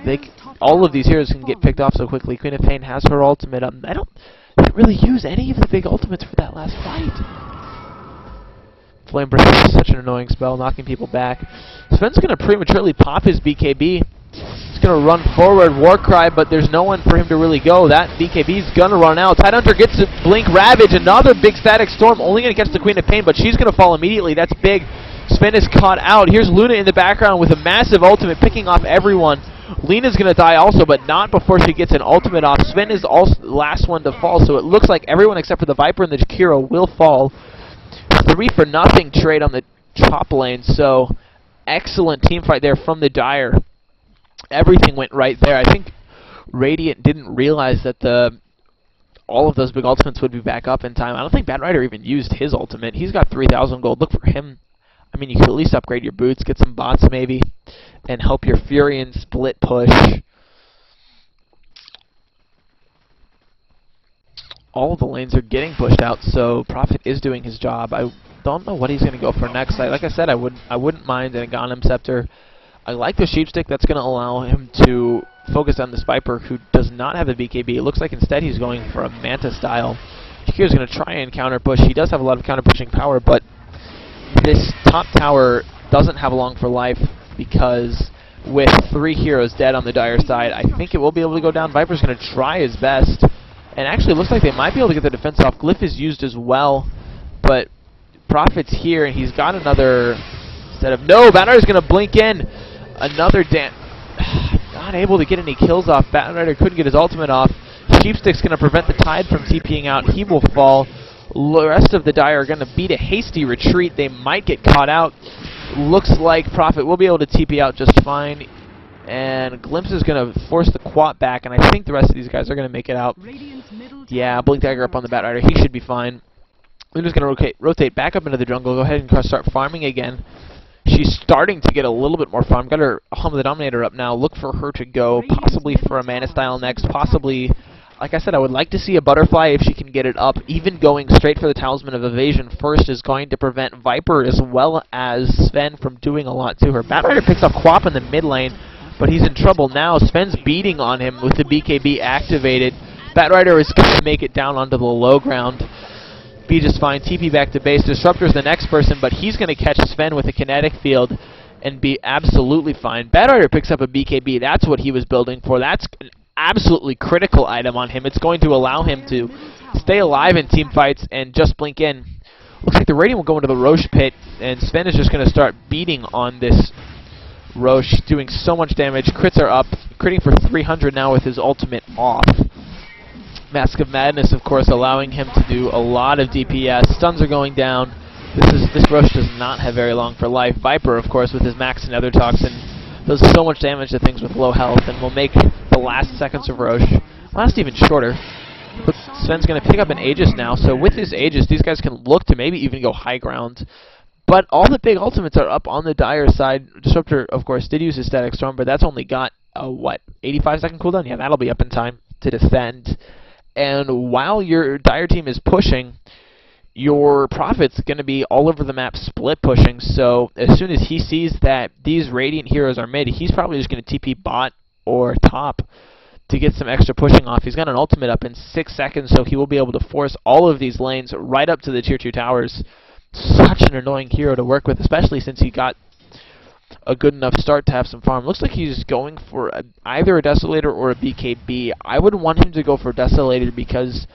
all of these heroes can get picked off so quickly. Queen of Pain has her ultimate. They don't really use any of the big ultimates for that last fight. Flame Breath is such an annoying spell, knocking people back. Sven's going to prematurely pop his BKB. He's going to run forward, Warcry, but there's no one for him to really go. That BKB's going to run out. Tidehunter gets a Blink Ravage, another big Static Storm, only going to catch the Queen of Pain, but she's going to fall immediately. That's big. Sven is caught out. Here's Luna in the background with a massive ultimate, picking off everyone. Lena's going to die also, but not before she gets an ultimate off. Sven is also the last one to fall, so it looks like everyone except for the Viper and the Jakiro will fall. 3-for-0 trade on the top lane, so excellent team fight there from the Dire. Everything went right there. I think Radiant didn't realize that all of those big ultimates would be back up in time. I don't think Bad Rider even used his ultimate. He's got 3,000 gold. Look for him. I mean, you could at least upgrade your boots, get some bots maybe, and help your Furion split push. All of the lanes are getting pushed out, so Prophet is doing his job. I don't know what he's going to go for next. Like I said, I wouldn't mind an Aghanim Scepter. I like the Sheepstick. That's going to allow him to focus on this Viper who does not have a BKB. It looks like instead he's going for a Manta style. Shakir's going to try and counter push. He does have a lot of counter pushing power, but this top tower doesn't have a long for life because with 3 heroes dead on the Dire side, I think it will be able to go down. Viper's going to try his best. And actually, it looks like they might be able to get the defense off. Glyph is used as well, but Prophet's here, and he's got another set of... No, Bad Rider's going to blink in. Another not able to get any kills off. Bad Rider couldn't get his ultimate off. Sheepstick's going to prevent the Tide from TPing out. He will fall. The rest of the Dire are going to beat a hasty retreat. They might get caught out. Looks like Prophet will be able to TP out just fine. And Glimpse is going to force the Quat back, and I think the rest of these guys are going to make it out. Yeah, Blink Dagger up on the Bat Rider. He should be fine. Luna's going to rotate back up into the jungle. Go ahead and start farming again. She's starting to get a little bit more farm. Got her Helm of the Dominator up now. Look for her to go, possibly for a Mana Style next. Possibly, like I said, I would like to see a Butterfly if she can get it up. Even going straight for the Talisman of Evasion first is going to prevent Viper as well as Sven from doing a lot to her. Bat Rider picks up Quap in the mid lane. but he's in trouble now. Sven's beating on him with the BKB activated. Batrider is going to make it down onto the low ground. Be just fine. TP back to base. Disruptor's the next person, but he's going to catch Sven with a kinetic field and be absolutely fine. Batrider picks up a BKB. That's what he was building for. That's an absolutely critical item on him. It's going to allow him to stay alive in team fights and just blink in. Looks like the Radiant will go into the Roche pit, and Sven is just going to start beating on this Roche, doing so much damage. Crits are up, critting for 300 now with his ultimate off. Mask of Madness, of course, allowing him to do a lot of DPS. Stuns are going down. This Roche does not have very long for life. Viper, of course, with his Max Nether Toxin, does so much damage to things with low health and will make the last seconds of Roche last even shorter. But Sven's going to pick up an Aegis now, so with his Aegis, these guys can look to maybe even go high ground. But all the big ultimates are up on the Dire side. Disruptor, of course, did use his Static Storm, but that's only got a, 85-second cooldown? Yeah, that'll be up in time to defend. And while your Dire team is pushing, your Prophet's going to be all over the map split pushing, so as soon as he sees that these Radiant heroes are mid, he's probably just going to TP bot or top to get some extra pushing off. He's got an ultimate up in 6 seconds, so he will be able to force all of these lanes right up to the tier 2 towers. Such an annoying hero to work with, especially since he got a good enough start to have some farm. Looks like he's going for either a Desolator or a BKB. I would want him to go for Desolator because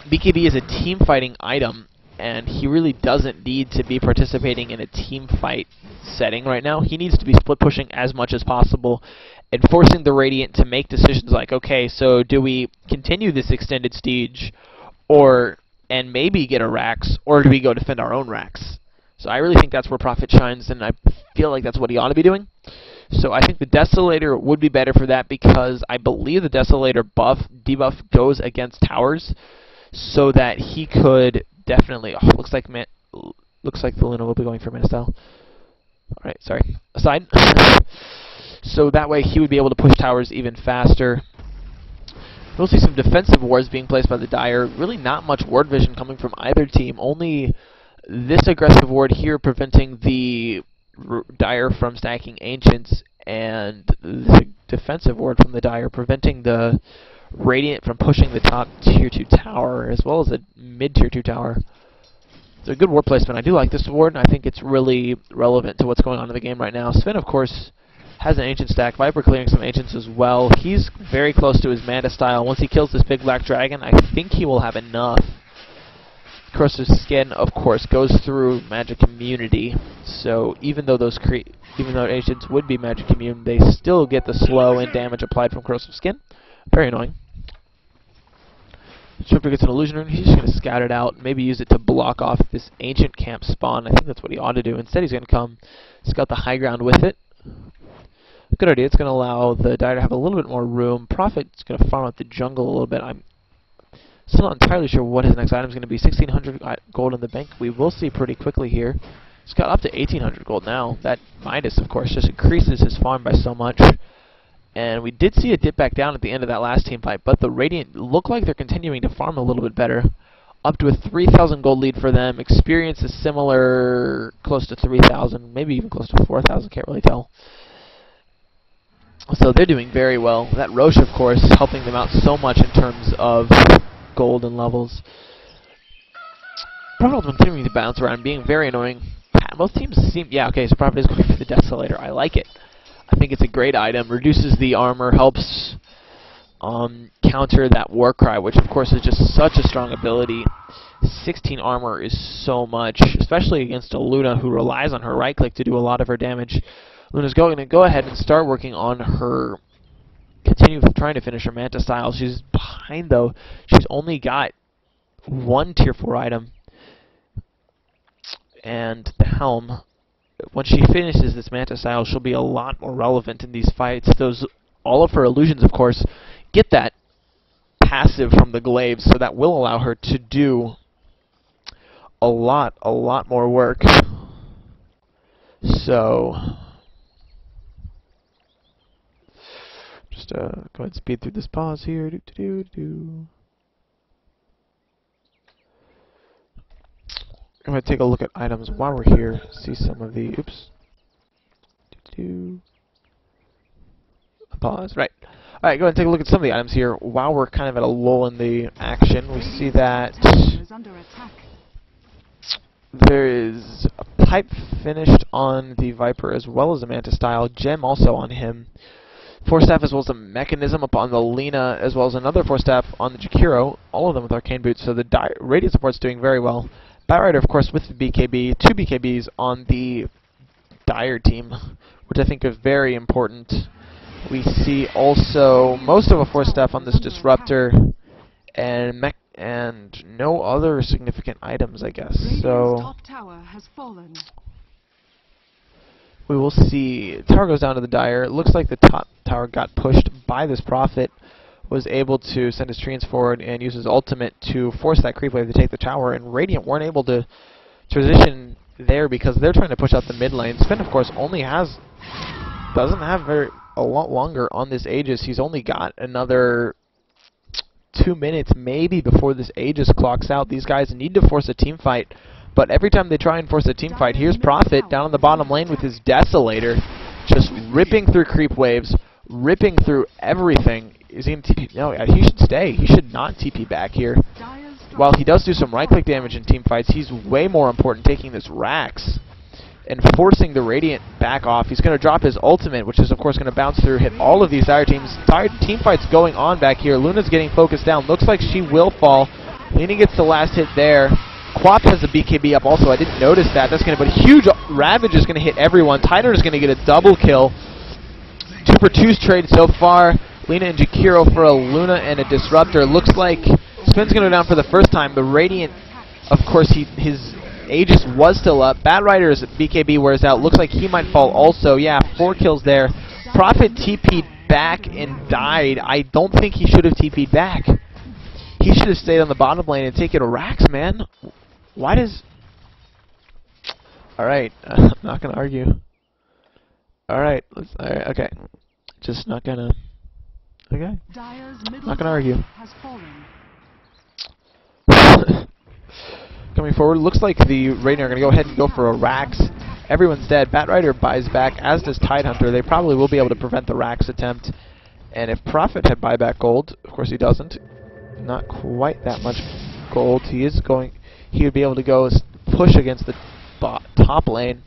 BKB is a team fighting item, and he really doesn't need to be participating in a team fight setting right now. He needs to be split pushing as much as possible and forcing the Radiant to make decisions like, okay, so do we continue this extended siege and maybe get a Rax, or do we go defend our own Rax? So I really think that's where Prophet shines, and I feel like that's what he ought to be doing. So I think the Desolator would be better for that because I believe the Desolator debuff goes against towers, so that he could definitely. Oh, looks like the Luna will be going for Mana Style. All right, sorry. Aside. So that way he would be able to push towers even faster. We'll see some defensive wards being placed by the Dire. Really not much ward vision coming from either team. Only this aggressive ward here preventing the Dire from stacking Ancients, and the defensive ward from the Dire preventing the Radiant from pushing the top tier 2 tower, as well as the mid tier 2 tower. It's a good ward placement. I do like this ward, and I think it's really relevant to what's going on in the game right now. Sven, of course, has an Ancient stack. Viper clearing some Ancients as well. He's very close to his Manta style. Once he kills this big black dragon, I think he will have enough. Corrosive Skin, of course, goes through Magic Immunity, so even though Ancients would be Magic Immune, they still get the slow and damage applied from Corrosive Skin. Very annoying. Disruptor gets an Illusion Rune. He's just going to scout it out, maybe use it to block off this Ancient camp spawn. I think that's what he ought to do. Instead, he's going to come scout the high ground with it. Good idea. It's going to allow the Dire to have a little bit more room. Prophet's going to farm out the jungle a little bit. I'm still not entirely sure what his next item is going to be. 1,600 gold in the bank. We will see pretty quickly here. He's got up to 1,800 gold now. That Midas, of course, just increases his farm by so much. And we did see a dip back down at the end of that last team fight, but the Radiant look like they're continuing to farm a little bit better. Up to a 3,000 gold lead for them. Experience is similar, close to 3,000, maybe even close to 4,000, can't really tell. So they're doing very well. That Roche, of course, is helping them out so much in terms of gold and levels. Prophet has been continuing to bounce around, being very annoying. Both teams seem... Yeah, okay, so Prophet is going for the Desolator. I like it. I think it's a great item. Reduces the armor, helps counter that Warcry, which of course is just such a strong ability. 16 armor is so much, especially against a Luna who relies on her right click to do a lot of her damage. Luna's going to go ahead and start working on her... trying to finish her Manta style. She's behind though. She's only got one tier 4 item. And the Helm. When she finishes this Manta style, she'll be a lot more relevant in these fights. All of her illusions, of course, get that passive from the glaives, so that will allow her to do a lot more work. So, just go ahead and speed through this pause here. I'm going to take a look at items while we're here, see some of the... Oops. Pause. Right. All right, go ahead and take a look at some of the items here. While we're kind of at a lull in the action, we see that Is under attack. there is a pipe finished on the Viper as well as a Mantis style. Gem also on him. Force staff as well as a mechanism upon the Lena, as well as another force staff on the Jakiro, all of them with arcane boots, so the radiant support's doing very well. Batrider, of course, with the BKB, 2 BKBs on the Dire team, which I think is very important. We see also most of a force staff on this Disruptor, and no other significant items, I guess. Radiant's So top tower has fallen. we will see. Tower goes down to the Dire. It looks like the top tower got pushed by this Prophet, was able to send his treants forward and use his ultimate to force that creep wave to take the tower, and Radiant weren't able to transition there because they're trying to push out the mid lane. Sven, of course, doesn't have a lot longer on this Aegis. He's only got another 2 minutes maybe before this Aegis clocks out. These guys need to force a team fight, but every time they try and force a team fight, here's Prophet down on the bottom lane with his Desolator, just ripping through creep waves, ripping through everything. Is he in TP? No, he should stay. He should not TP back here. While he does do some right-click damage in team fights, he's way more important taking this Rax and forcing the Radiant back off. He's going to drop his ultimate, which is, of course, going to bounce through, hit all of these Dire teams. Team fights going on back here. Luna's getting focused down. Looks like she will fall. Lena gets the last hit there. Quap has a BKB up also. I didn't notice that. That's going to, but a huge Ravage is going to hit everyone. Tyler is going to get a double kill. 2 for 2's trade so far. Lena and Jakiro for a Luna and a Disruptor. Looks like Sven's going to go down for the first time. The Radiant, of course, his Aegis was still up. Batrider's BKB wears out. Looks like he might fall also. Yeah, 4 kills there. Prophet TP'd back and died. I don't think he should have TP'd back. He should have stayed on the bottom lane and taken a Rax, man. Why does... Alright, I'm not going to argue. Alright, okay. Just not going to... Okay. Not going to argue. Has fallen. Coming forward, looks like the Radiant are going to go ahead and go for a Rax. Everyone's dead. Batrider buys back, as does Tidehunter. They probably will be able to prevent the Rax attempt. And if Prophet had buyback gold, of course he doesn't. Not quite that much gold. He would be able to go push against the top lane.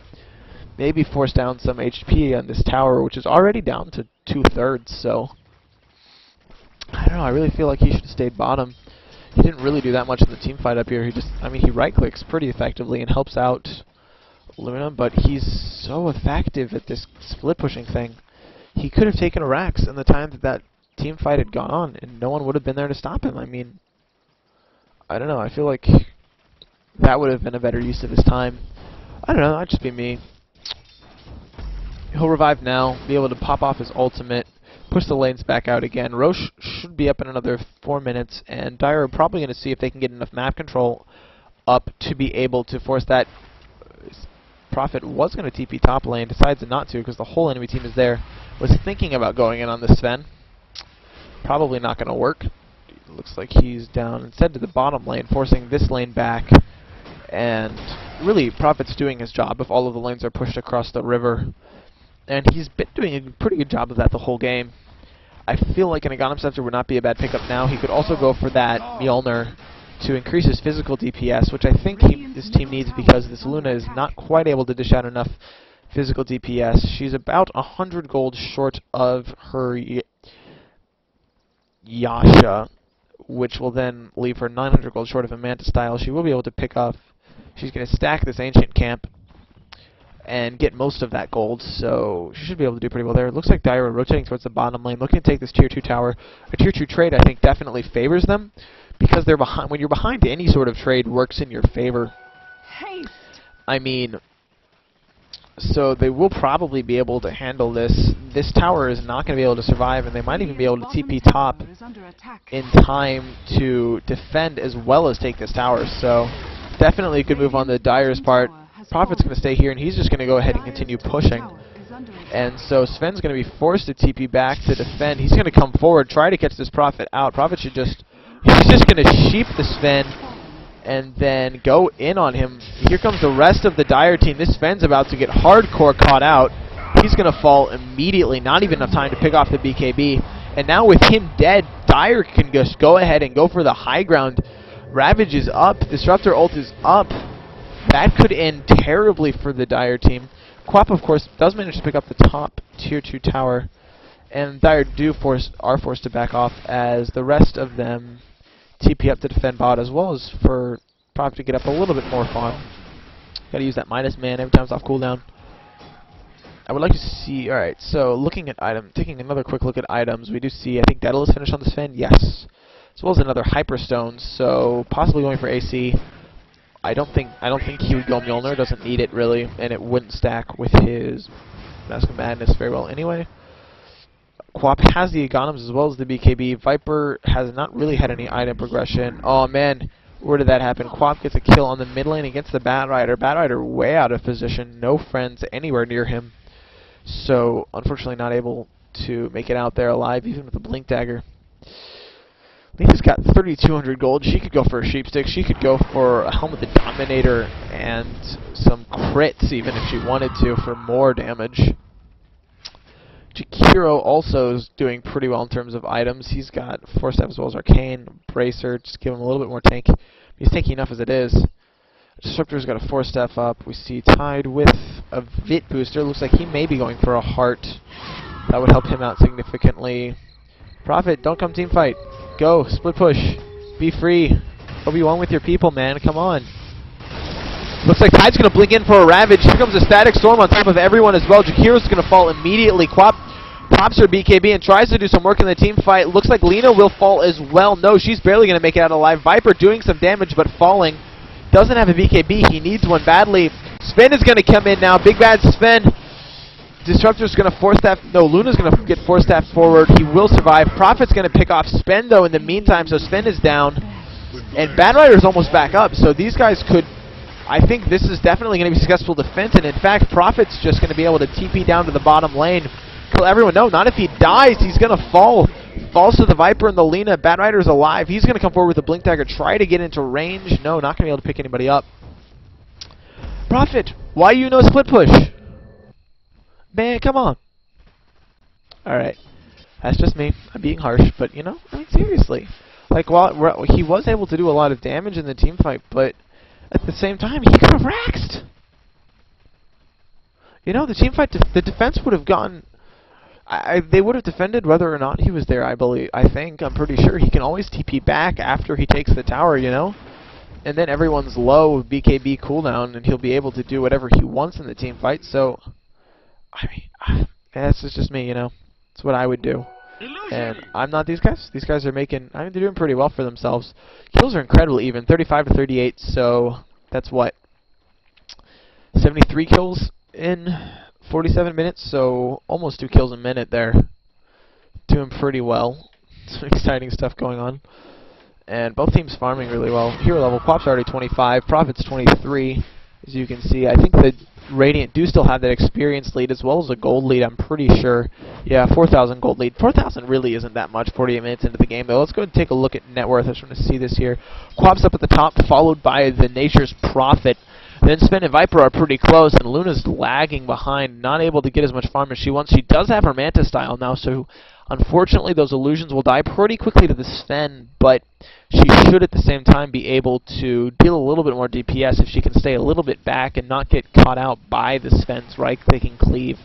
Maybe force down some HP on this tower, which is already down to 2/3. So I don't know. I really feel like he should have stayed bottom. He didn't really do that much in the team fight up here. He right-clicks pretty effectively and helps out Luna, but he's so effective at this split-pushing thing. He could have taken a Rax in the time that team fight had gone on, and no one would have been there to stop him. I mean, I don't know. I feel like that would have been a better use of his time. I don't know. That'd just be me. He'll revive now, be able to pop off his ultimate, push the lanes back out again. Roche should be up in another 4 minutes, and Dire are probably going to see if they can get enough map control up to be able to force that. Prophet was going to TP top lane, decides not to because the whole enemy team is there. Was thinking about going in on the Sven. Probably not going to work. Looks like he's down instead to the bottom lane, forcing this lane back. And really, Prophet's doing his job if all of the lanes are pushed across the river. And he's been doing a pretty good job of that the whole game. I feel like an Aghanim Scepter would not be a bad pickup now. He could also go for that Mjolnir to increase his physical DPS, which I think this team needs because this Luna is not quite able to dish out enough physical DPS. She's about 100 gold short of her Yasha, which will then leave her 900 gold short of a Manta style. She will be able to pick up. She's going to stack this Ancient Camp and get most of that gold, so she should be able to do pretty well there. It looks like Dire rotating towards the bottom lane, looking to take this Tier 2 tower. A Tier 2 trade, I think, definitely favors them, because they're behind. When you're behind, any sort of trade works in your favor. Haste. I mean, so they will probably be able to handle this. This tower is not going to be able to survive, and they might even be able to TP top in time to defend as well as take this tower. So definitely a good move on the Dire's part. Prophet's going to stay here, and he's just going to go ahead and continue pushing. And so Sven's going to be forced to TP back to defend. He's going to come forward, try to catch this Prophet out. Prophet should just... He's just going to sheep the Sven and then go in on him. Here comes the rest of the Dire team. This Sven's about to get hardcore caught out. He's going to fall immediately, not even enough time to pick off the BKB. And now with him dead, Dire can just go ahead and go for the high ground. Ravage is up. Disruptor ult is up. That could end terribly for the Dire team. Quap, of course, does manage to pick up the top tier 2 tower. And Dire are forced to back off as the rest of them TP up to defend bot, as well as for Prop to get up a little bit more farm. Gotta use that minus man every time it's off cooldown. I would like to see, alright, so looking at taking another quick look at items, we do see, I think Daedalus finished on this Sven, yes. As well as another Hyperstone, so possibly going for AC. I don't think he would go Mjolnir, doesn't need it really, and it wouldn't stack with his Mask of Madness very well anyway. Quap has the Aghanim's as well as the BKB. Viper has not really had any item progression. Oh man, where did that happen? Quap gets a kill on the mid lane against the Bat Rider. Bat Rider way out of position, no friends anywhere near him. So, unfortunately not able to make it out there alive, even with a Blink Dagger. Lena's got 3,200 gold. She could go for a Sheepstick. She could go for a Helmet the Dominator and some crits, even if she wanted to, for more damage. Jakiro also is doing pretty well in terms of items. He's got Force Staff as well as Arcane, Bracer, just give him a little bit more tank. He's tanky enough as it is. Disruptor's got a Force Staff up. We see Tide with a Vit booster. Looks like he may be going for a Heart. That would help him out significantly. Prophet, don't come team fight. Go, split push. Be free. Obi-Wan with your people, man. Come on. Looks like Tide's going to blink in for a Ravage. Here comes a Static Storm on top of everyone as well. Jakiro's going to fall immediately. Quap pops her BKB and tries to do some work in the team fight. Looks like Lena will fall as well. No, she's barely going to make it out alive. Viper doing some damage but falling. Doesn't have a BKB. He needs one badly. Sven is going to come in now. Big bad Sven. Disruptor's going to force staff. No, Luna's going to get force staff forward. He will survive. Prophet's going to pick off Sven though in the meantime, so Sven is down. And Bad Rider's almost back up, so these guys could... I think this is definitely going to be successful defense, and in fact, Prophet's just going to be able to TP down to the bottom lane. Kill everyone. No, not if he dies. He's going to fall. Falls to the Viper and the Lena. Bad Rider's alive. He's going to come forward with a Blink Dagger, try to get into range. No, not going to be able to pick anybody up. Prophet, why you no split push? Man, come on. Alright. That's just me. I'm being harsh, but, you know, I mean, seriously. Like, while he was able to do a lot of damage in the team fight, but at the same time, he could have raxed. You know, the team fight, the defense would have gone... they would have defended whether or not he was there, I believe. I think. I'm pretty sure he can always TP back after he takes the tower, you know? And then everyone's low BKB cooldown, and he'll be able to do whatever he wants in the team fight, so... I mean, that's just me, you know? It's what I would do. And I'm not these guys. These guys are making... I mean, they're doing pretty well for themselves. Kills are incredibly even. 35 to 38, so that's what? 73 kills in 47 minutes, so almost 2 kills a minute there. Doing pretty well. Some exciting stuff going on. And both teams farming really well. Hero level, Quap's already 25, Prophet's 23, as you can see. I think the Radiant do still have that experience lead as well as a gold lead, I'm pretty sure. Yeah, 4,000 gold lead. 4,000 really isn't that much 48 minutes into the game, though. Let's go ahead and take a look at net worth. I just want to see this here. Quap's up at the top, followed by the Nature's Prophet. Then Sven and Viper are pretty close, and Luna's lagging behind, not able to get as much farm as she wants. She does have her Manta style now, so unfortunately those illusions will die pretty quickly to the Sven, but she should at the same time be able to deal a little bit more DPS if she can stay a little bit back and not get caught out by the Sven's right-clicking cleave.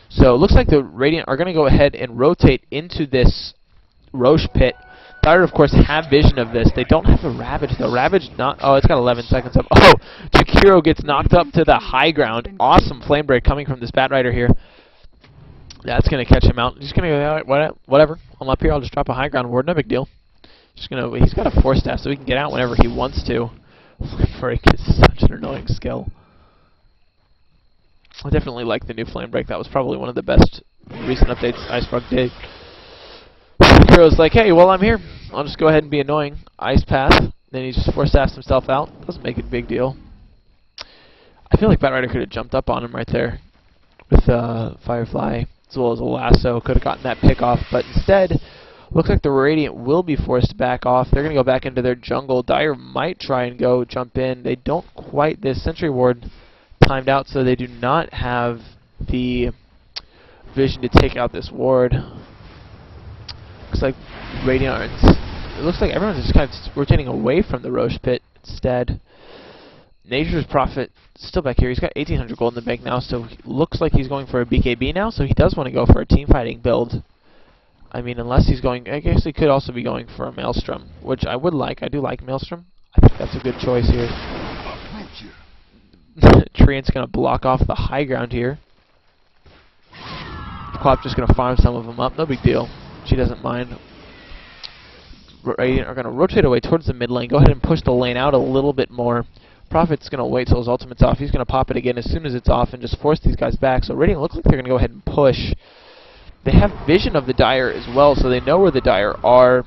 So it looks like the Radiant are going to go ahead and rotate into this Roche pit. Dire, of course, have vision of this. They don't have a Ravage, though. Ravage not... Oh, it's got 11 seconds up. Oh, Jakiro gets knocked up to the high ground. Awesome flame break coming from this Bat Rider here. That's going to catch him out. He's going to go, whatever. I'm up here. I'll just drop a high ground ward. No big deal. Just gonna. He's got a force staff, so he can get out whenever he wants to. Flame break is such an annoying skill. I definitely like the new flame break. That was probably one of the best recent updates Icefrog did. Hero's like, hey, well, I'm here. I'll just go ahead and be annoying. Ice Path. Then he just force staffs himself out. Doesn't make it a big deal. I feel like Bat Rider could have jumped up on him right there with Firefly as well as a lasso. Could have gotten that pick off, but instead, looks like the Radiant will be forced back off. They're going to go back into their jungle. Dire might try and go jump in. They don't quite. This Sentry Ward timed out, so they do not have the vision to take out this ward. Looks like Radiant aren't. It looks like everyone's just kind of rotating away from the Roche pit instead. Nature's Prophet still back here. He's got 1,800 gold in the bank now, so he looks like he's going for a BKB now, so he does want to go for a team fighting build. I mean, unless he's going, I guess he could also be going for a Maelstrom, which I would like. I do like Maelstrom. I think that's a good choice here. Treant's going to block off the high ground here. Quap just going to farm some of them up. No big deal. She doesn't mind. Radiant are going to rotate away towards the mid lane. Go ahead and push the lane out a little bit more. Prophet's going to wait till his ultimate's off. He's going to pop it again as soon as it's off and just force these guys back. So Radiant looks like they're going to go ahead and push. They have vision of the Dire as well, so they know where the Dire are.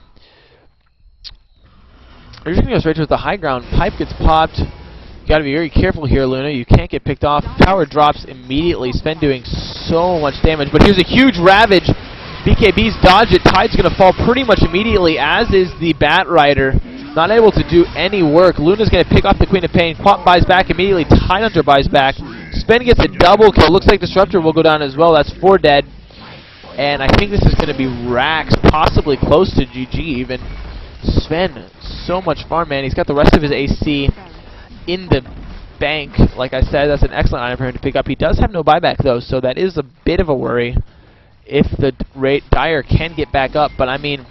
They're just going to go straight towards the high ground. Pipe gets popped. You got to be very careful here, Luna. You can't get picked off. Power drops immediately. Sven doing so much damage, but here's a huge Ravage. BKB's dodge it. Tide's going to fall pretty much immediately, as is the Bat Rider. Not able to do any work. Luna's going to pick off the Queen of Pain. Quap buys back immediately. Tidehunter buys back. Sven gets a double kill. Looks like Disruptor will go down as well. That's 4 dead. And I think this is going to be Rax, possibly close to GG even. Sven, so much farm, man. He's got the rest of his AC in the bank. Like I said, that's an excellent item for him to pick up. He does have no buyback, though, so that is a bit of a worry if the Dire can get back up. But, I mean,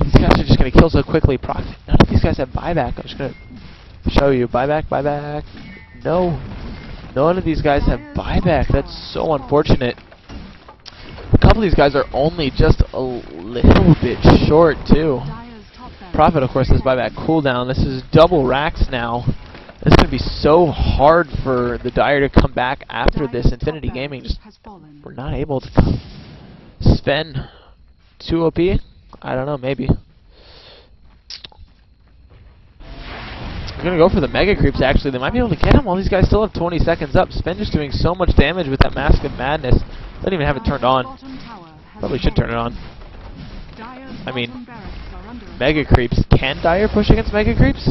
these guys are just going to kill so quickly. Profit. None of these guys have buyback. I'm just going to show you. Buyback, buyback. No. None of these guys have buyback. That's so unfortunate. A couple of these guys are only just a little bit short, too. Prophet, of course, has buyback cooldown. This is double Rax now. It's going to be so hard for the Dire to come back after this. Infinity Gaming just we're not able to come. Sven, 2 OP? I don't know, maybe. They're going to go for the Mega Creeps, actually. They might be able to get him while these guys still have 20 seconds up. Sven just doing so much damage with that Mask of Madness. Doesn't even have it turned on. Probably should turn it on. I mean, Mega Creeps. Can Dire push against Mega Creeps?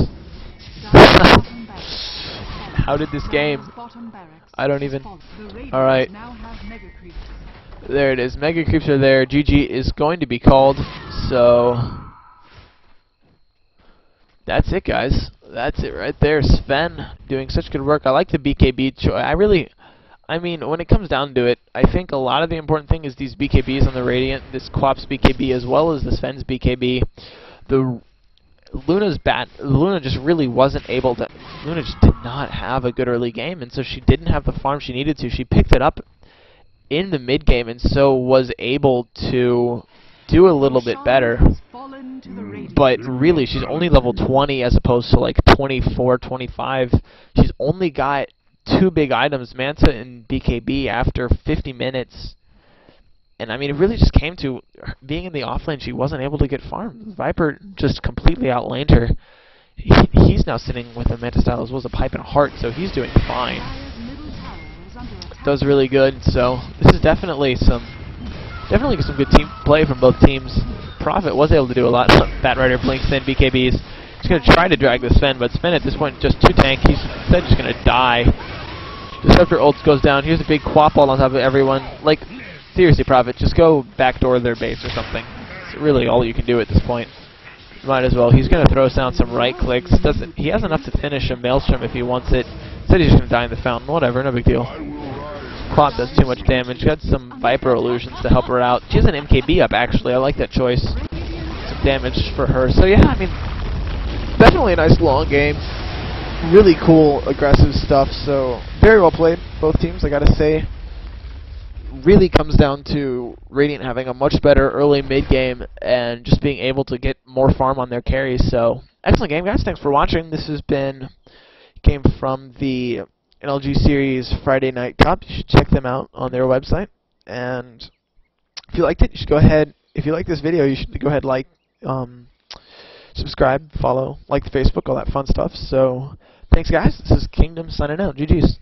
How did this game? I don't even... Alright. There it is. Mega Creeps are there. GG is going to be called. So... that's it, guys. That's it right there. Sven doing such good work. I like the BKB choice. I mean, when it comes down to it, I think a lot of the important thing is these BKBs on the Radiant, this Quap's BKB as well as the Sven's BKB. The Luna just really wasn't able to... Luna just did not have a good early game, and so she didn't have the farm she needed to. She picked it up in the mid game, and so was able to do a little bit better. But really, she's only level 20 as opposed to like 24, 25. She's only got 2 big items, Manta and BKB, after 50 minutes. And I mean, it really just came to her being in the offlane. She wasn't able to get farmed. Viper just completely outlaned her. He's now sitting with a Manta style as well as a Pipe and a Heart, so he's doing fine. Does really good. So this is definitely some good team play from both teams. Prophet was able to do a lot. Bat Rider blinks in BKBs. He's going to try to drag the Sven, but Sven at this point just too tank. He's instead just going to die. Disruptor ults goes down. Here's a big Quap all on top of everyone. Like, seriously, Prophet, just go backdoor their base or something. It's really all you can do at this point. Might as well. He's going to throw down some right clicks. He has enough to finish a Maelstrom if he wants it. Instead, he's just going to die in the fountain. Whatever, no big deal. Quap does too much damage. Got some Viper illusions to help her out. She has an MKB up, actually. I like that choice. Some damage for her. So, yeah, I mean, definitely a nice long game. Really cool, aggressive stuff. So, very well played, both teams, I gotta say. Really comes down to Radiant having a much better early mid game and just being able to get more farm on their carries. So, excellent game, guys. Thanks for watching. This has been a game from the NLGSeries Friday Night Cup. You should check them out on their website. And if you liked it, you should go ahead. If you like this video, you should go ahead, like, subscribe, follow, like the Facebook, all that fun stuff. So, thanks, guys. This is Kingdom signing out. GG's.